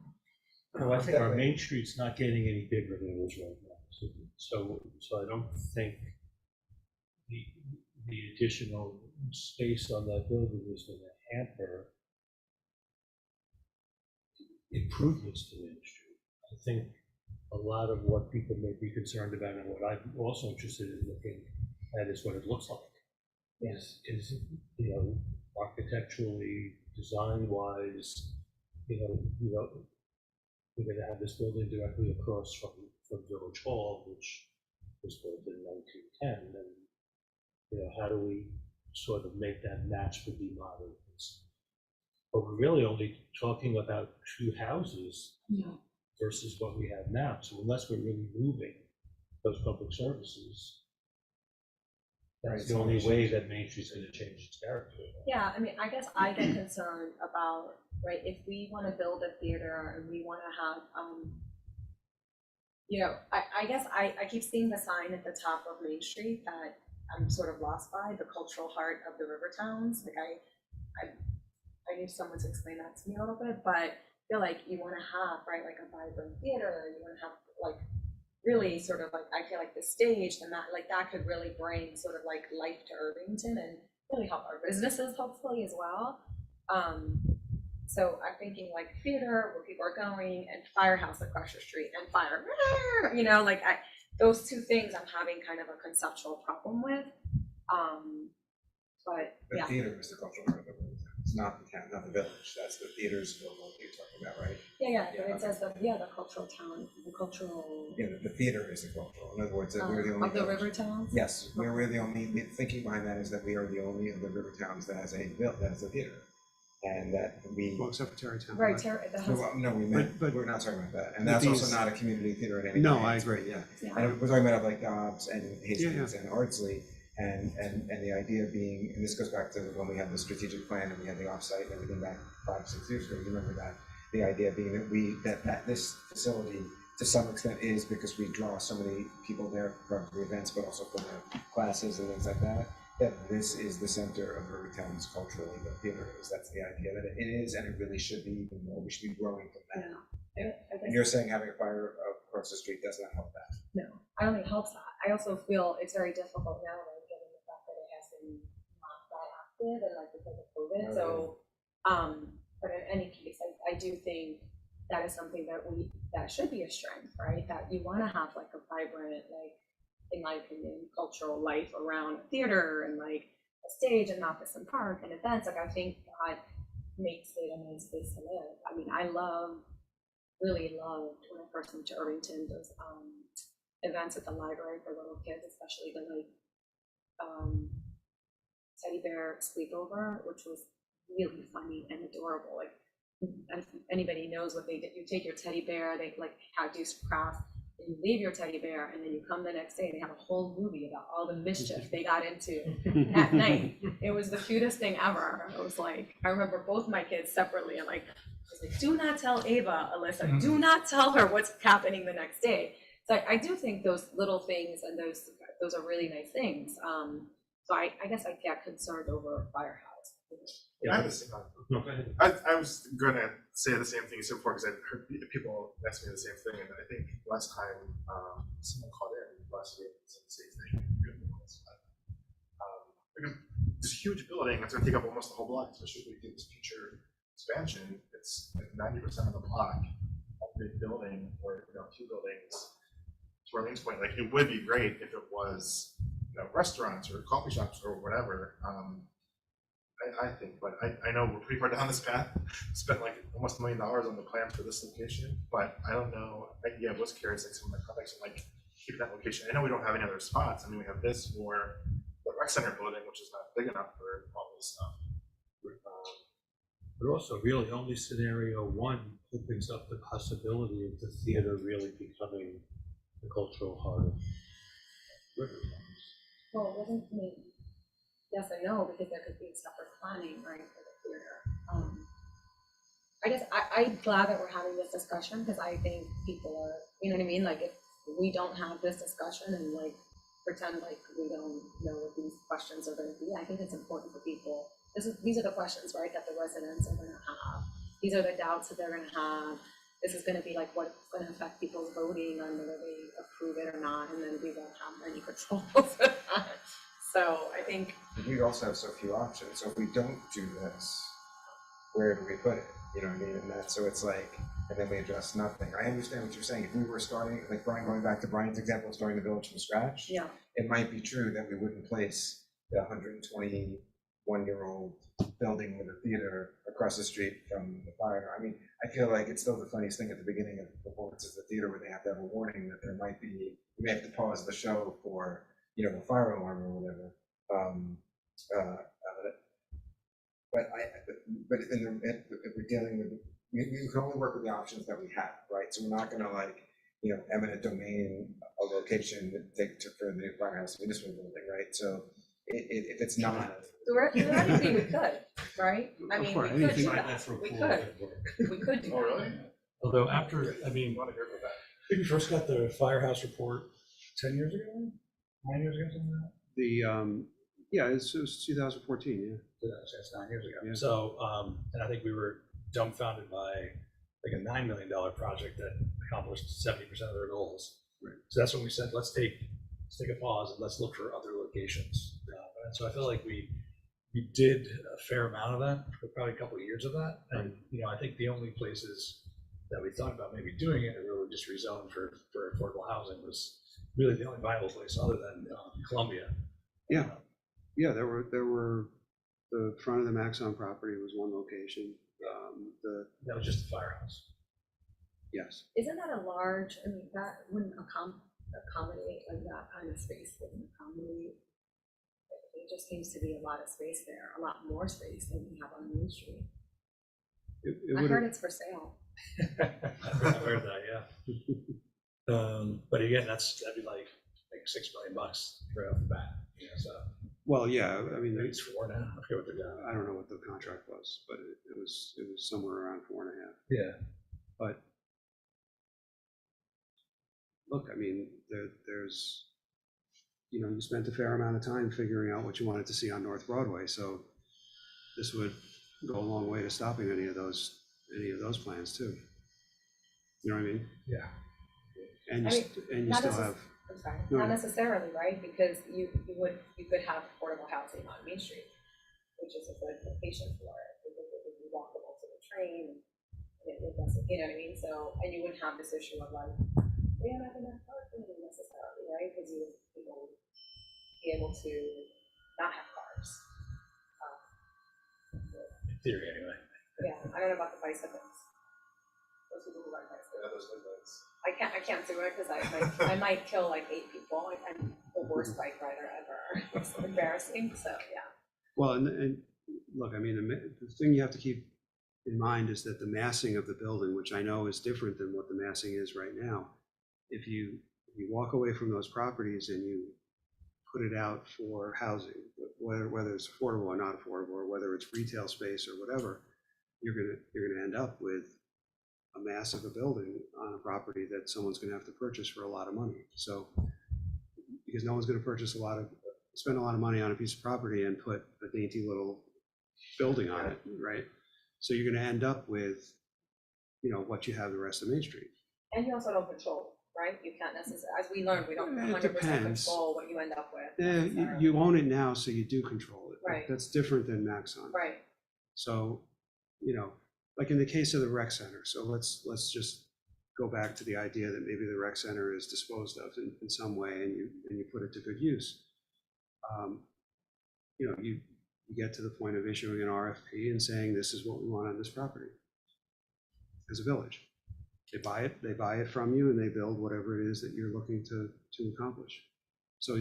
Well, I think our Main Street's not getting any bigger than it is right now. So I don't think the additional space on that building is going to hamper improvements to Main Street. I think a lot of what people may be concerned about and what I'm also interested in looking at is what it looks like. Is architecturally, design-wise, we're going to have this building directly across from Village Hall, which was built in 1910, and how do we sort of make that match with the modern? But we're really only talking about 2 houses versus what we have now. So unless we're really moving those public services, that's the only way that Main Street's going to change its character. Yeah, I mean, I guess I get concerned about, right, if we want to build a theater and we want to have, I guess I keep seeing the sign at the top of Main Street that I'm sort of lost by, the cultural heart of the river towns. Like I need someone to explain that to me a little bit, but I feel like you want to have, right, like a vibrant theater, you want to have like really sort of like, I feel like the stage and that could really bring sort of like life to Irvington and really help our businesses hopefully as well. So I'm thinking like theater where people are going and firehouse across the street and fire, those 2 things I'm having kind of a conceptual problem with. But The yeah. theater is the cultural part of the building. It's not the town, not the village. That's the theater's building you're talking about, right? Yeah, but it says the cultural town, the cultural. Yeah, the theater is the cultural. In other words, that we're the only. Of the river towns? Yes, we're the only, the thinking behind that is that we are the only of the river towns that has a theater. And that we. Well, except for Tarrytown. Right, No, we meant, But- we're not talking about that. And but that's also these- not a community theater in any way. No, I It's- agree. Yeah. Yeah. And we're talking about like Dobbs and Hastings and Ardsley, and the idea being, and this goes back to when we had the strategic plan and we had the offsite and everything back 5-6 years ago. You remember that? The idea being that this facility to some extent is because we draw so many people there from the events, but also from the classes and things like that. That this is the center of Rivertown's culturally, the theater is. That's the idea that it is, and it really should be even more. We should be growing from that. Yeah. And you're saying having a fire across the street does not help that. No, I don't think it helps that. I also feel it's very difficult now, like, given the fact that it has been not that active and like because of COVID. So, but in any case, I do think that is something that should be a strength, right? That you want to have like a vibrant, like, in my opinion, cultural life around theater and like a stage and Matheson Park and events, like I think that makes it a nice place to live. I mean, really loved when I first moved to Irvington, those events at the library for little kids, especially the like teddy bear sleepover, which was really funny and adorable. Like, if anybody knows what they did, you take your teddy bear, they like how do crafts, and you leave your teddy bear, and then you come the next day, they have a whole movie about all the mischief they got into at night. It was the cutest thing ever. It was like, I remember both my kids separately, and like, I was like, do not tell Ava, Alyssa, do not tell her what's happening the next day. So I do think those little things and those are really nice things. So I guess I get concerned over Firehouse. I have the same. No, go ahead. I was gonna say the same thing you said before, because I've heard people ask me the same thing, and I think last time someone called in last week and said the same thing. Because this huge building, it's gonna take up almost the whole block, especially if we do this future expansion. It's like 90% of the block, a big building or two buildings. To Arlene's point, like it would be great if it was restaurants or coffee shops or whatever. I think, but I know we're pretty far down this path. Spent like almost $1 million on the plan for this location, but I don't know. I was curious, like some of my contacts, like keep that location. I know we don't have any other spots. I mean, we have this or the rec center building, which is not big enough for all this stuff. But also, really, only scenario one opens up the possibility of the theater really becoming the cultural heart of Riverfront. Well, it wasn't me. Yes and no, because there could be separate planning, right, for the theater. I guess I'm glad that we're having this discussion, because I think people are, you know what I mean? Like, if we don't have this discussion and like pretend like we don't know what these questions are going to be, I think it's important for people. These are the questions, right, that the residents are going to have. These are the doubts that they're going to have. This is going to be like what's going to affect people's voting on whether they approve it or not, and then we won't have any control over that. So I think we also have so few options. So if we don't do this, where do we put it? You know what I mean? And that's, so it's like, and then we address nothing. I understand what you're saying. If we were starting, like Brian, going back to Brian's example, starting the village from scratch, yeah, it might be true that we wouldn't place the 121-year-old building with a theater across the street from the fire. I mean, I feel like it's still the funniest thing at the beginning of the performances of the theater, where they have to have a warning that there might be, you may have to pause the show for, a fire alarm or whatever. But if we're dealing with, we can only work with the options that we have, right? So we're not going to eminent domain a location for the new firehouse municipal building, right? So if it's not. Theoretically, we could, right? I mean, we could do Try that. for a We pool could. that work. We could do Oh, that. really? Although after, I mean, I want to hear about that. I think we first got the firehouse report 10 years ago, 9 years ago, something like that. Yeah, it was 2014, That's 9 years ago. Yeah. So, and I think we were dumbfounded by like a $9 million project that accomplished 70% of their goals. Right. So that's when we said, let's take a pause and let's look for other locations. And so I feel like we did a fair amount of that, for probably a couple of years of that. And, I think the only places that we thought about maybe doing it, or really just rezone for affordable housing, was really the only viable place other than Columbia. Yeah. Yeah, there were the front of the Maxon property was one location. That was just the firehouse. Yes. Isn't that a large, I mean, that wouldn't accommodate, like that kind of space wouldn't accommodate. It just seems to be a lot of space there, a lot more space than we have on Main Street. I heard it's for sale. I've heard that, yeah. But again, that'd be like $6 million right off the bat. So Well, yeah, I mean, maybe it's 4 now. I forget what they're doing. I don't know what the contract was, but it was somewhere around 4.5. Yeah. But look, I mean, there's, you spent a fair amount of time figuring out what you wanted to see on North Broadway, so this would go a long way to stopping any of those plans too. You know what I mean? Yeah. And you not still have. I'm sorry, No, not no. necessarily, right? Because you could have affordable housing on Main Street, which is a good location for it, because it would be walkable to the train, and it doesn't, you know what I mean? So, and you wouldn't have this issue of like, we don't have enough parking necessarily, right? Because you would be able to not have cars. theory anyway. Yeah, I don't know about the bicycles. Those people who ride bicycles. Yeah, those good ones. I can't do it because I might kill like 8 people. I'm the worst bike rider ever. It's so embarrassing. So yeah. Well, and look, I mean, the thing you have to keep in mind is that the massing of the building, which I know is different than what the massing is right now, if you walk away from those properties and you put it out for housing, whether it's affordable or not affordable, or whether it's retail space or whatever, you're gonna end up with a mass of a building on a property that someone's gonna have to purchase for a lot of money. So, because no one's gonna spend a lot of money on a piece of property and put a dainty little building on it, right? So you're gonna end up with, what you have the rest of Main Street. And you also don't control, right? You can't necessarily, as we learned, we don't It 100% depends. control what you end up with. Yeah, necessarily. you own it now, so you do control it. Right. That's different than Maxon. Right. So, like in the case of the rec center, so let's just go back to the idea that maybe the rec center is disposed of in some way and you put it to good use. You get to the point of issuing an RFP and saying, this is what we want on this property as a village. They buy it from you and they build whatever it is that you're looking to accomplish. So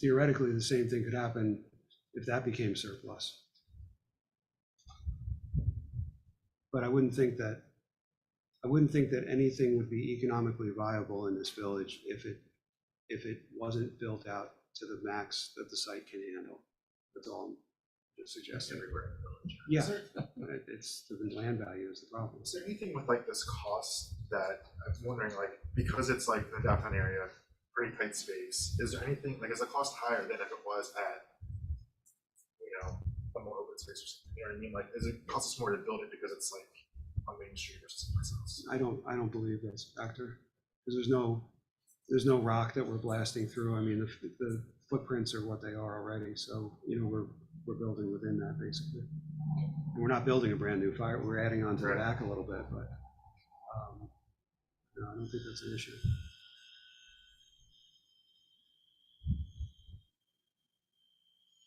theoretically, the same thing could happen if that became surplus. But I wouldn't think that anything would be economically viable in this village if it wasn't built out to the max that the site can handle. That's all I'm just suggesting. Everywhere in the village. Yeah, it's the land value is the problem. Is there anything with like this cost that I'm wondering, like, because it's like the downtown area, pretty tight space, is there anything, like, is the cost higher than if it was at, a more open space or something? You know what I mean? Like, is it cost us more to build it because it's like on Main Street versus someplace else? I don't believe that's a factor, because there's no rock that we're blasting through. I mean, the footprints are what they are already, so, we're building within that basically. And we're not building a brand new fire, we're adding on to the back a little bit, but, no, I don't think that's an issue.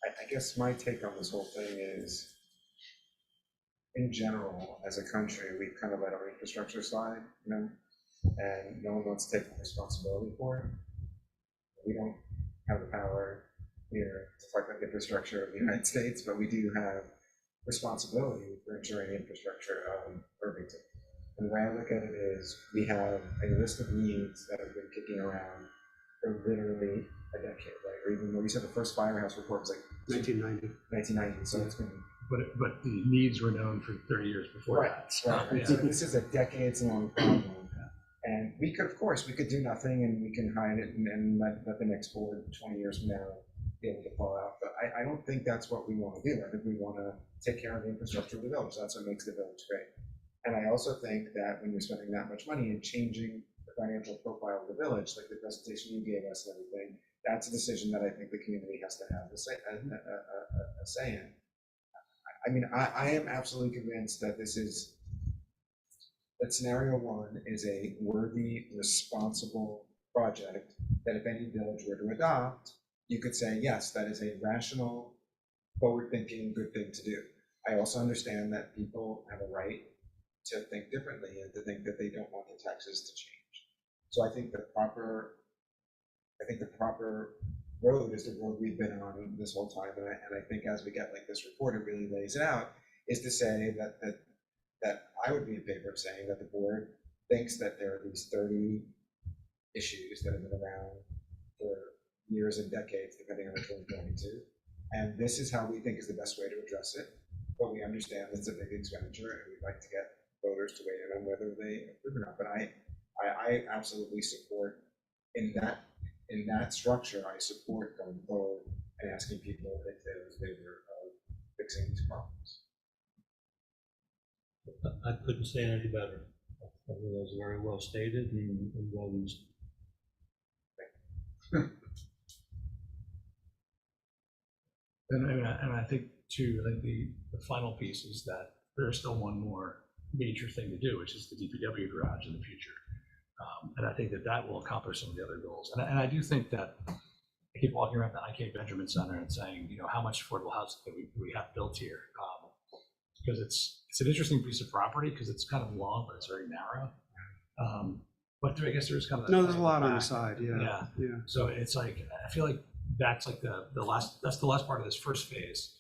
I guess my take on this whole thing is, in general, as a country, we've kind of let our infrastructure slide, and no one wants to take responsibility for it. We don't have the power here to talk about the infrastructure of the United States, but we do have responsibility for ensuring the infrastructure of Irvington. And the way I look at it is, we have a list of needs that have been kicking around for literally a decade, right? Or even when we said the first firehouse report was like 1990, so it's been. But the needs were known for 30 years before that. So, Right. yeah. So this is a decades-long problem. And we could do nothing and we can hide it and let the next board 20 years from now be able to fall out. But I don't think that's what we want to do. I think we want to take care of the infrastructure of the village. That's what makes the village great. And I also think that when you're spending that much money and changing the financial profile of the village, like the presentation you gave us and everything, that's a decision that I think the community has to have a say in. I mean, I am absolutely convinced that that scenario one is a worthy, responsible project that if any village were to adopt, you could say, yes, that is a rational, forward-thinking, good thing to do. I also understand that people have a right to think differently and to think that they don't want the taxes to change. So I think the proper road is the road we've been on this whole time, and I think as we get like this report, it really lays it out, is to say that I would be in favor of saying that the board thinks that there are these 30 issues that have been around for years and decades, depending on which one you're going to, and this is how we think is the best way to address it. But we understand it's a big expenditure, and we'd like to get voters to weigh in on whether they approve or not. But I absolutely support in that structure. I support going forward and asking people if they're in favor of fixing these problems. I couldn't say any better. I think that was very well stated and well used. And I think too, I think the final piece is that there's still one more major thing to do, which is the DPW garage in the future. And I think that will accomplish some of the other goals. And I do think that I keep walking around the IK Benjamin Center and saying, how much affordable housing do we have built here? because it's an interesting piece of property because it's kind of long, but it's very narrow. But I guess there's kind of. No, there's a lot on the back. side, yeah. Yeah. Yeah. So it's like, I feel like that's like the last part of this first phase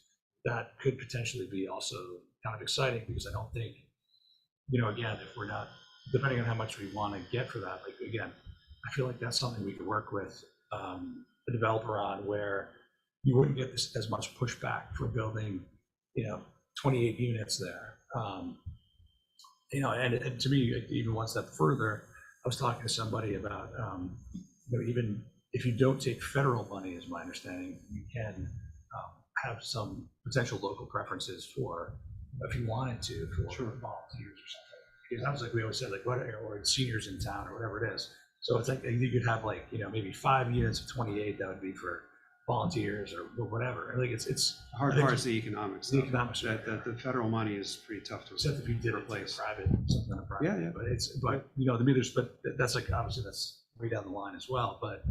that could potentially be also kind of exciting, because I don't think, again, if we're not, depending on how much we want to get for that, like, again, I feel like that's something we could work with the developer on, where you wouldn't get this as much pushback for building, 28 units there. And to me, even one step further, I was talking to somebody about, even if you don't take federal money, is my understanding, you can have some potential local preferences for, if you wanted to, for volunteers or something. Because that was like we always said, like, what, or seniors in town or whatever it is. So it's like you could have like, maybe 5 units of 28 that would be for volunteers or whatever. I think it's The hard part is the economics. the though. economics. That the federal money is pretty tough to Except if you did it replace. to private, something on a private. Yeah, yeah. But to me, that's like, obviously that's way down the line as well. But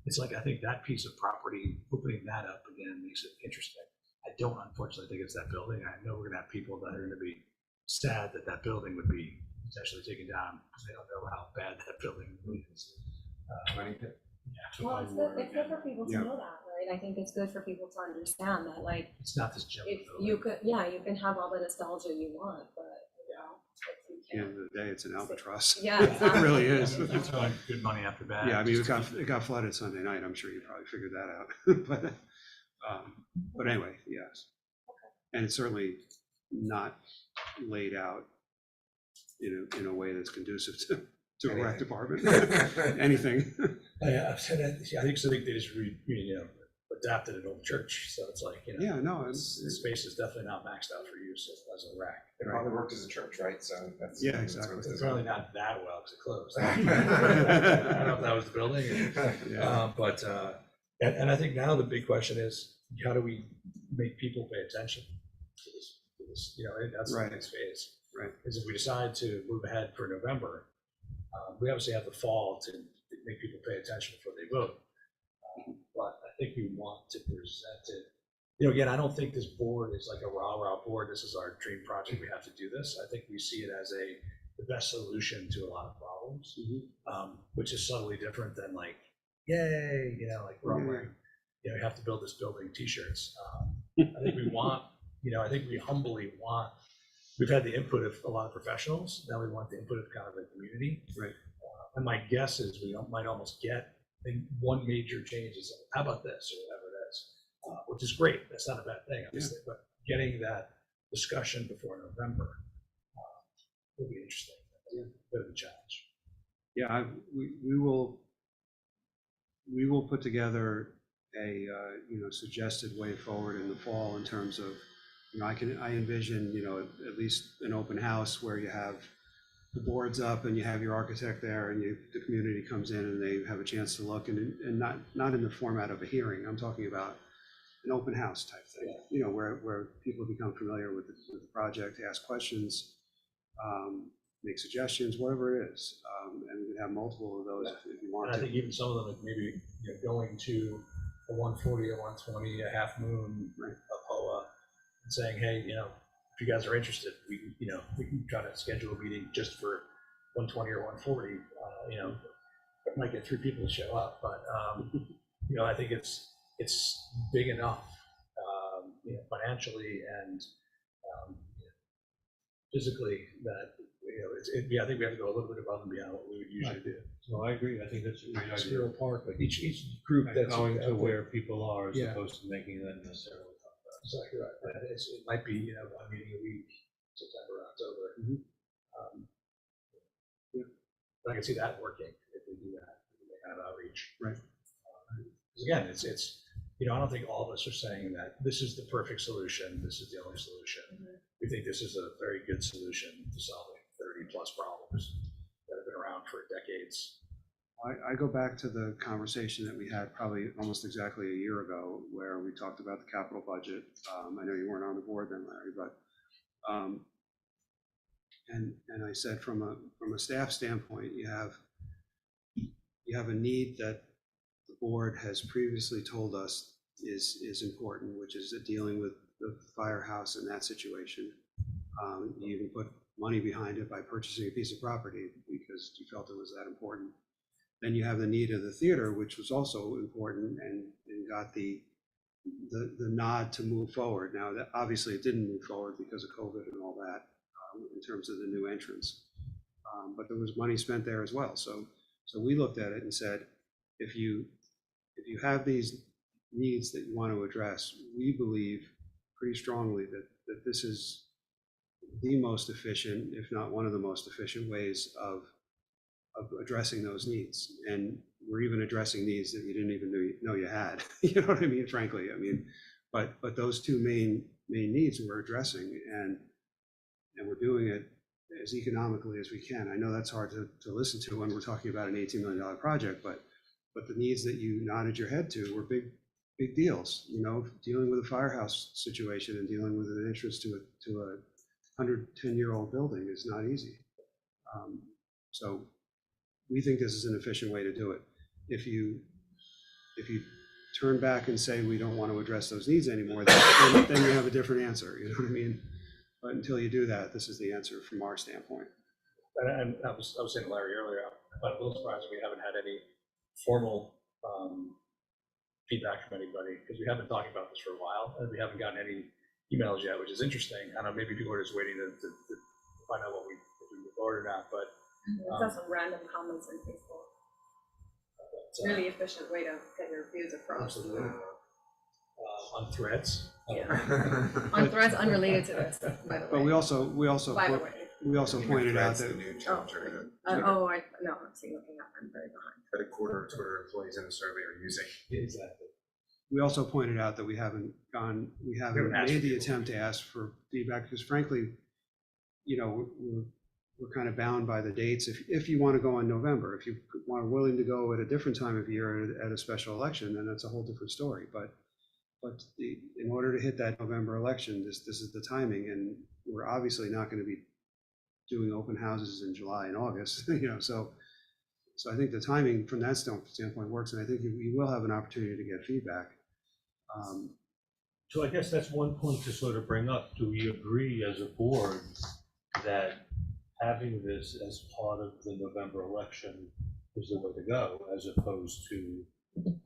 it's like, I think that piece of property, opening that up again makes it interesting. I don't unfortunately think it's that building. I know we're gonna have people that are gonna be sad that that building would be potentially taken down because they don't know how bad that building is. Well, it's good for people to Yeah. know that, right? I think it's good for people to understand that, like, It's not this jump. if you could, you can have all the nostalgia you want, but, if you At the end can't. of the day, it's an albatross. Yeah, It exactly. really is. You're throwing good money after bad. Yeah, I mean, it got flooded Sunday night. I'm sure you probably figured that out. But anyway, yes. And it's certainly not laid out in a way that's conducive to a rec department. Anything. I think they just adapted an old church, so it's like, Yeah, no, the space is definitely not maxed out for use as a rack. It probably worked as a church, right? So that's. Yeah, that's exactly. what It's it's probably not that well because it closed. I about. don't know if that was the building. yeah. But I think now the big question is, how do we make people pay attention to this? That's the Right. next phase. Right. Is if we decide to move ahead for November, we obviously have the fall to make people pay attention before they vote. But I think we want to present it. Again, I don't think this board is like a rah-rah board. This is our dream project. We have to do this. I think we see it as the best solution to a lot of problems, which is subtly different than like, yay, like we're all wearing, you have to build this building T-shirts. I think we want, I think we humbly want. We've had the input of a lot of professionals. Now we want the input of kind of the community. Right. And my guess is we might almost get one major change is, how about this, or whatever it is, which is great. That's not a bad thing, obviously, but getting that discussion before November will be interesting. A bit of a challenge. Yeah, we will put together a suggested way forward in the fall in terms of, I envision, at least an open house where you have the boards up and you have your architect there and the community comes in and they have a chance to look, and not in the format of a hearing. I'm talking about an open house type thing, where people become familiar with the project, ask questions, make suggestions, whatever it is. And we can have multiple of those if you want And I to. think even some of them, maybe going to a 140 or 120, a half moon, a POA, and saying, hey, if you guys are interested, we can try to schedule a meeting just for 120 or 140. It might get 3 people to show up, but I think it's big enough, financially and physically that I think we have to go a little bit above and beyond what we would usually do. No, I agree. I think that's a great idea. Squirrel Park, but each group And that's going to out there. where people are as Yeah. opposed to making them necessarily talk about. Exactly right. And it might be, one meeting a week, September, October. But I can see that working if we do that, if we kind of outreach. Right. Because again, it's I don't think all of us are saying that this is the perfect solution, this is the only solution. We think this is a very good solution to solving 30+ problems that have been around for decades. I go back to the conversation that we had probably almost exactly a year ago, where we talked about the capital budget. I know you weren't on the board then, Larry, but and I said from a staff standpoint, you have a need that the board has previously told us is important, which is dealing with the firehouse in that situation. You even put money behind it by purchasing a piece of property because you felt it was that important. Then you have the need of the theater, which was also important and got the nod to move forward. Now, that obviously it didn't move forward because of COVID and all that in terms of the new entrance. But there was money spent there as well. So we looked at it and said, if you have these needs that you want to address, we believe pretty strongly that this is the most efficient, if not one of the most efficient ways of addressing those needs. And we're even addressing needs that you didn't even know you had. You know what I mean? Frankly, I mean, but those two main needs we're addressing, and we're doing it as economically as we can. I know that's hard to listen to when we're talking about an $18 million project, but the needs that you nodded your head to were big deals. You know, dealing with a firehouse situation and dealing with an entrance to a 110-year-old building is not easy. So we think this is an efficient way to do it. If you turn back and say we don't want to address those needs anymore, then you have a different answer. You know what I mean? But until you do that, this is the answer from our standpoint. And I was saying to Larry earlier, I'm a little surprised we haven't had any formal feedback from anybody, because we have been talking about this for a while and we haven't gotten any emails yet, which is interesting. I don't know, maybe people are just waiting to find out if we move forward or not, but That's some random comments on Facebook. Really efficient way to get your views across. absolutely. On threads. Yeah. On threads unrelated to this, by the way. But we also By the way. pointed out That's the that new chapter. No, I'm looking up, I'm very behind. That a quarter of Twitter employees in the survey are using. Exactly. we also pointed out that we haven't haven't asked made the people. attempt to ask for feedback, because frankly, you know, we're kind of bound by the dates. If you want to go in November, if you are willing to go at a different time of year at a special election, then that's a whole different story. But in order to hit that November election, this is the timing, and we're obviously not going to be doing open houses in July and August, you know, so I think the timing from that standpoint works, and I think you will have an opportunity to get feedback. So I guess that's one point to sort of bring up. Do we agree as a board that having this as part of the November election is the way to go, as opposed to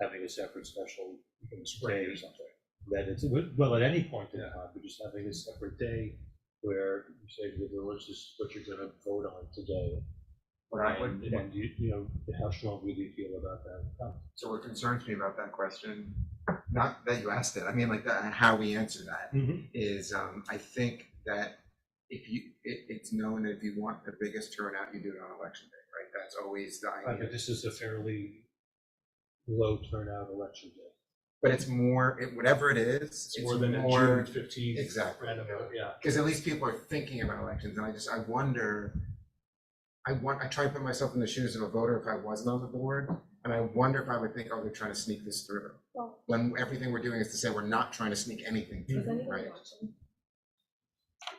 having a separate special day or something? That it's, well, at any point in time, but just having a separate day where you say to the village, this is what you're going to vote on today. And you know, how strongly do you feel about that? So what concerns me about that question, not that you asked it, I mean like how we answer that is, I think that it's known that if you want the biggest turnout, you do it on election day, right? That's always the idea. But this is a fairly low turnout election day. But it's more, whatever it is, It's more than a June 15th. Exactly. Random, yeah. Because at least people are thinking about elections, and I wonder, I try to put myself in the shoes of a voter if I wasn't on the board, and I wonder if I would think, oh, they're trying to sneak this through. Well, When everything we're doing is to say we're not trying to sneak anything is through, anybody right? watching?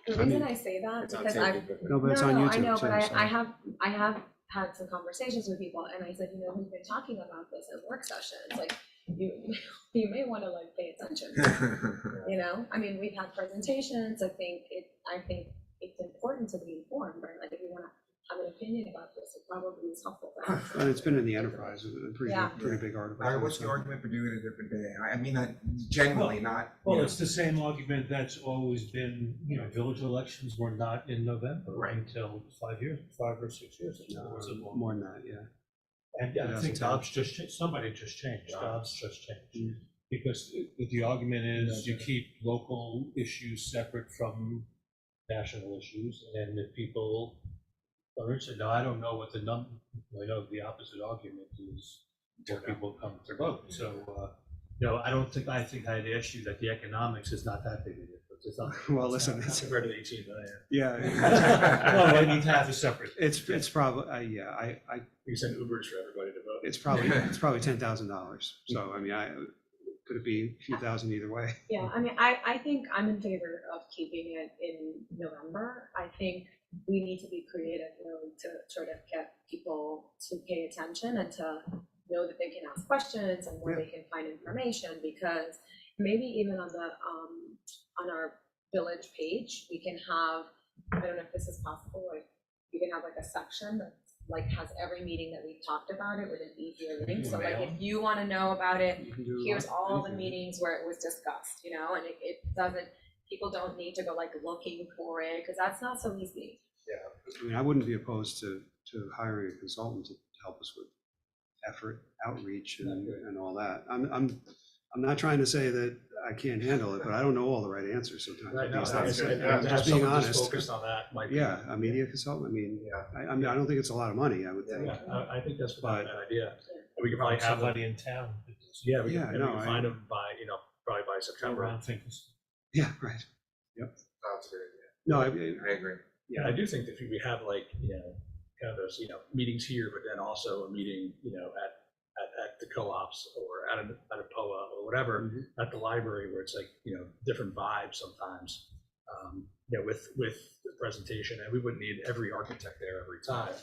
The reason I say that, It's on because tape, I've, but- No, but it's on YouTube I know, too, but so- I have had some conversations with people, and I said, you know, we've been talking about this at work sessions, like, you may want to like pay attention, you know? I mean, we've had presentations, I think it's important to be informed, right? Like, if you want to have an opinion about this, it probably is helpful to have. And it's been in the Enterprise, a pretty Yeah. big article. All right, what's the argument for doing it a different day? I mean, genuinely not. Well, you know, it's the same argument that's always been, you know, village elections were not in November until 5 or 6 years ago. More than that, yeah. And I think 2010. Dobbs just changed, somebody just changed, Dobbs just changed. Because the argument is you keep local issues separate from national issues, and if people are interested, now I don't know what the I know the opposite argument is where people come to vote. So, you know, I think I'd ask you that the economics is not that big a difference. It's not. Well, listen, Not it's, compared to the 18 million. yeah. Well, I need to have a separate. It's probably, yeah, You send Ubers for everybody to vote. it's probably $10,000. So, I mean, could it be a few thousand either way? Yeah, I mean, I think I'm in favor of keeping it in November. I think we need to be creative, you know, to sort of get people to pay attention and to know that they can ask questions and where they can find information, because maybe even on the on our village page, we can have I don't know if this is possible, like, you can have like a section that like has every meeting that we've talked about it with an easier link. So like, if you want to know about it, You can do here's all the anything. meetings where it was discussed, you know, and it doesn't, people don't need to go like looking for it, because that's not so easy. I mean, I wouldn't be opposed to hiring a consultant to help us with effort, outreach, and all that. I'm not trying to say that I can't handle it, but I don't know all the right answers sometimes. Right, no, These I things. guess, I'm to have just being someone honest. focused on that might be. Yeah, a media consultant. I mean, I mean, I don't think it's a lot of money, I would think. Yeah, I think that's not a But- bad idea. And we can Probably probably have them, somebody in town. yeah, we Yeah, can, no, we can I- find them by, probably by Go September. around things. Yeah, right. That's a good idea. No, I agree. Yeah, I do think that if we have like, kind of those, meetings here, but then also a meeting, at the co-ops or at a POA or whatever, at the library, where it's like, different vibes sometimes, with the presentation, and we wouldn't need every architect there every time.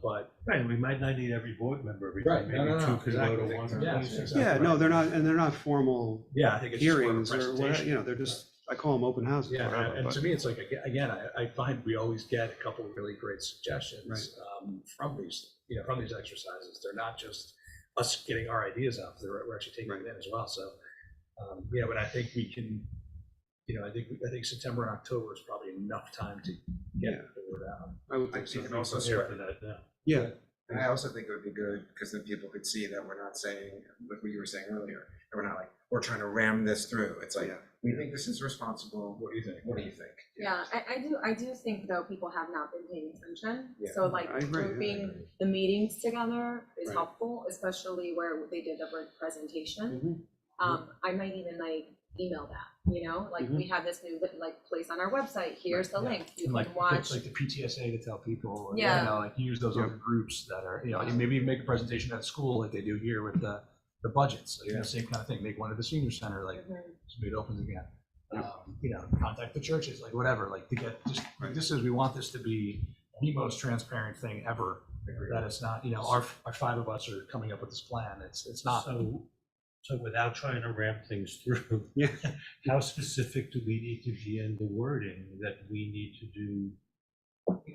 But Right, we might not need every board member every Right, time, no, maybe no, two no, could go to exactly. one. Yeah, place. exactly. yeah, no, they're not, and they're not formal yeah, I think it's just more of a hearings or whatever, presentation. they're just, I call them open houses. Yeah, whatever, and but- to me, it's like, again, I find we always get a couple of really great suggestions from these exercises. They're not just us getting our ideas out, we're actually taking it in as well. So, but I think we can, I think September and October is probably enough time to get the word out. I would I think so. think also Here spread, for that, yeah. Yeah, and I also think it would be good, because then people could see that we're not saying, like what you were saying earlier, that we're not like, we're trying to ram this through. It's like, Yeah. we think this is responsible. What do you think? What do you think? Yeah, I do think though people have not been paying attention. Yeah. So like I agree, yeah, I grouping agree. the meetings together is Right. helpful, especially where they did the presentation. Mhm. I might even like email that, like we have this new like place on our website, here's the Yeah. link, you And can like, watch. like the PTSA to tell people, and, Yeah. like use those Yeah. other groups that are, maybe make a presentation at school like they do here with the budgets, like, Yeah. the same kind of thing, make one at the senior center, like, Mhm. so maybe it opens again. Contact the churches, like whatever, like to get just, we want this to be the most transparent thing ever. That it's not, our five of us are coming up with this plan, it's not. So without trying to ramp things through, Yeah. how specific do we need to be in the wording that we need to do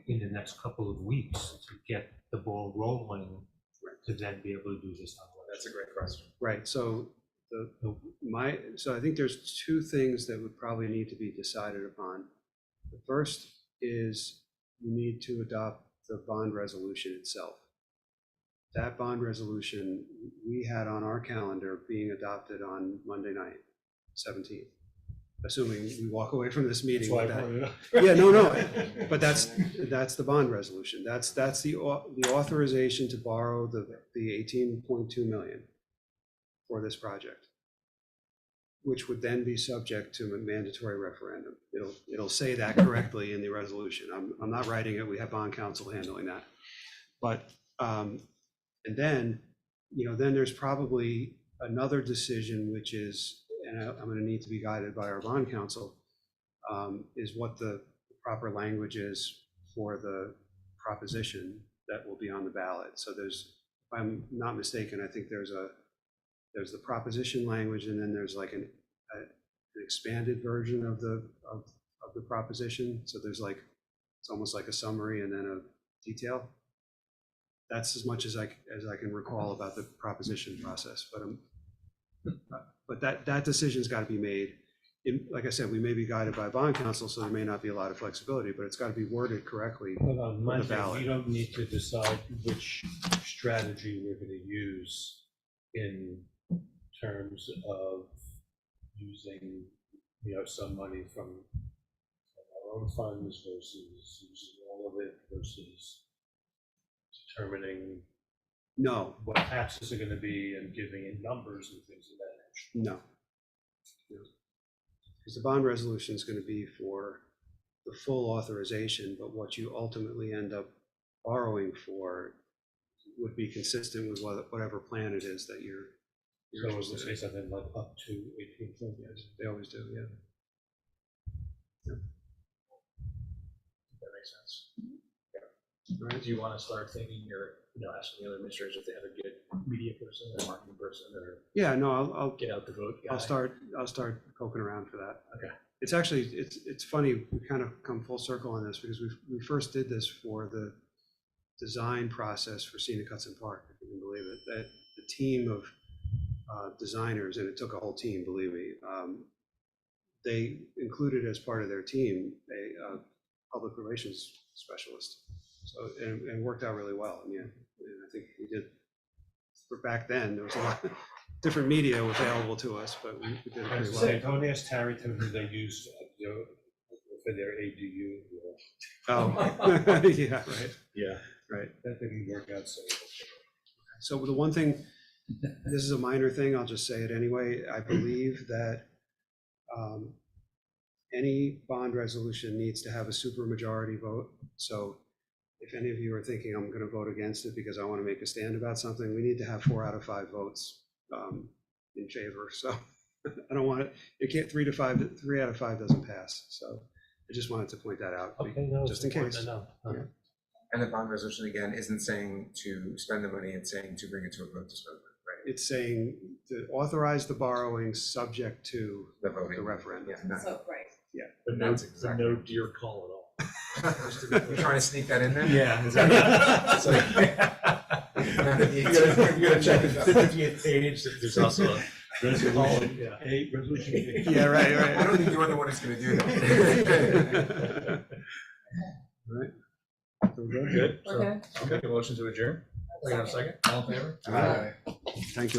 in the next couple of weeks to get the ball rolling, to then be able to do this on That's a great question. Right, so so I think there's two things that would probably need to be decided upon. The first is you need to adopt the bond resolution itself. That bond resolution, we had on our calendar being adopted on Monday night, 17th, assuming we walk away from this meeting with that. Yeah, no, but that's the bond resolution. That's the authorization to borrow the 18.2 million for this project, which would then be subject to a mandatory referendum. It'll say that correctly in the resolution. I'm not writing it. We have bond counsel handling that. But, and then, then there's probably another decision, which is, and I'm going to need to be guided by our bond counsel, is what the proper language is for the proposition that will be on the ballot. So there's, if I'm not mistaken, I think there's the proposition language, and then there's like an expanded version of the proposition. So there's like, it's almost like a summary and then a detail. That's as much as I can recall about the proposition process, but that decision's got to be made. Like I said, we may be guided by bond counsel, so there may not be a lot of flexibility, but it's got to be worded correctly. But on Monday, ballot. we don't need to decide which strategy we're going to use in terms of using, some money from our own funds versus using all of it versus determining No, what taxes are going to be and giving it numbers and things of that nature. no. Because the bond resolution is going to be for the full authorization, but what you ultimately end up borrowing for would be consistent with whatever plan it is that you're So we'll interested say in. something like up to 18 million. Yes, they always do, yeah. That makes sense. Right. Do you want to start thinking, asking the other administrators if they have a good media person or marketing person, or Yeah, no, I'll get out the vote guy? I'll start poking around for that. Okay. It's actually, it's funny, we kind of come full circle on this because we first did this for the design process for Scenic Hudson Park, if you can believe it, that the team of designers, and it took a whole team, believe me, they included as part of their team a public relations specialist. So, and it worked out really well. And I think we did, for back then, there was a lot of different media available to us, but we did it I was pretty gonna say, well. don't ask Tarryton who they used, for their ADU. Oh, yeah, right, Yeah. right. That didn't work out so well. So the one thing, this is a minor thing, I'll just say it anyway. I believe that any bond resolution needs to have a supermajority vote. So if any of you are thinking I'm going to vote against it because I want to make a stand about something, we need to have 4 out of 5 votes in favor. So I don't want it, it can't 3 out of 5 doesn't pass. So I just wanted to point that out, Okay, no, just in it's important case. to know. Yeah. And the bond resolution, again, isn't saying to spend the money, it's saying to bring it to a vote to spend it, right? It's saying to authorize the borrowing subject to The voting. the referendum. Yeah, not- So, right. But no, That's exactly- no deer call at all. You're trying to sneak that in there? Yeah. So- You gotta check the 50th page, that there's also a resolution, Yeah. resolution. Yeah, right, right. I don't think you're the one who's gonna do that. Right. So we're good? Good. Okay. I'll make a motion to adjourn. Wait a second. All in favor? All right. Thank you.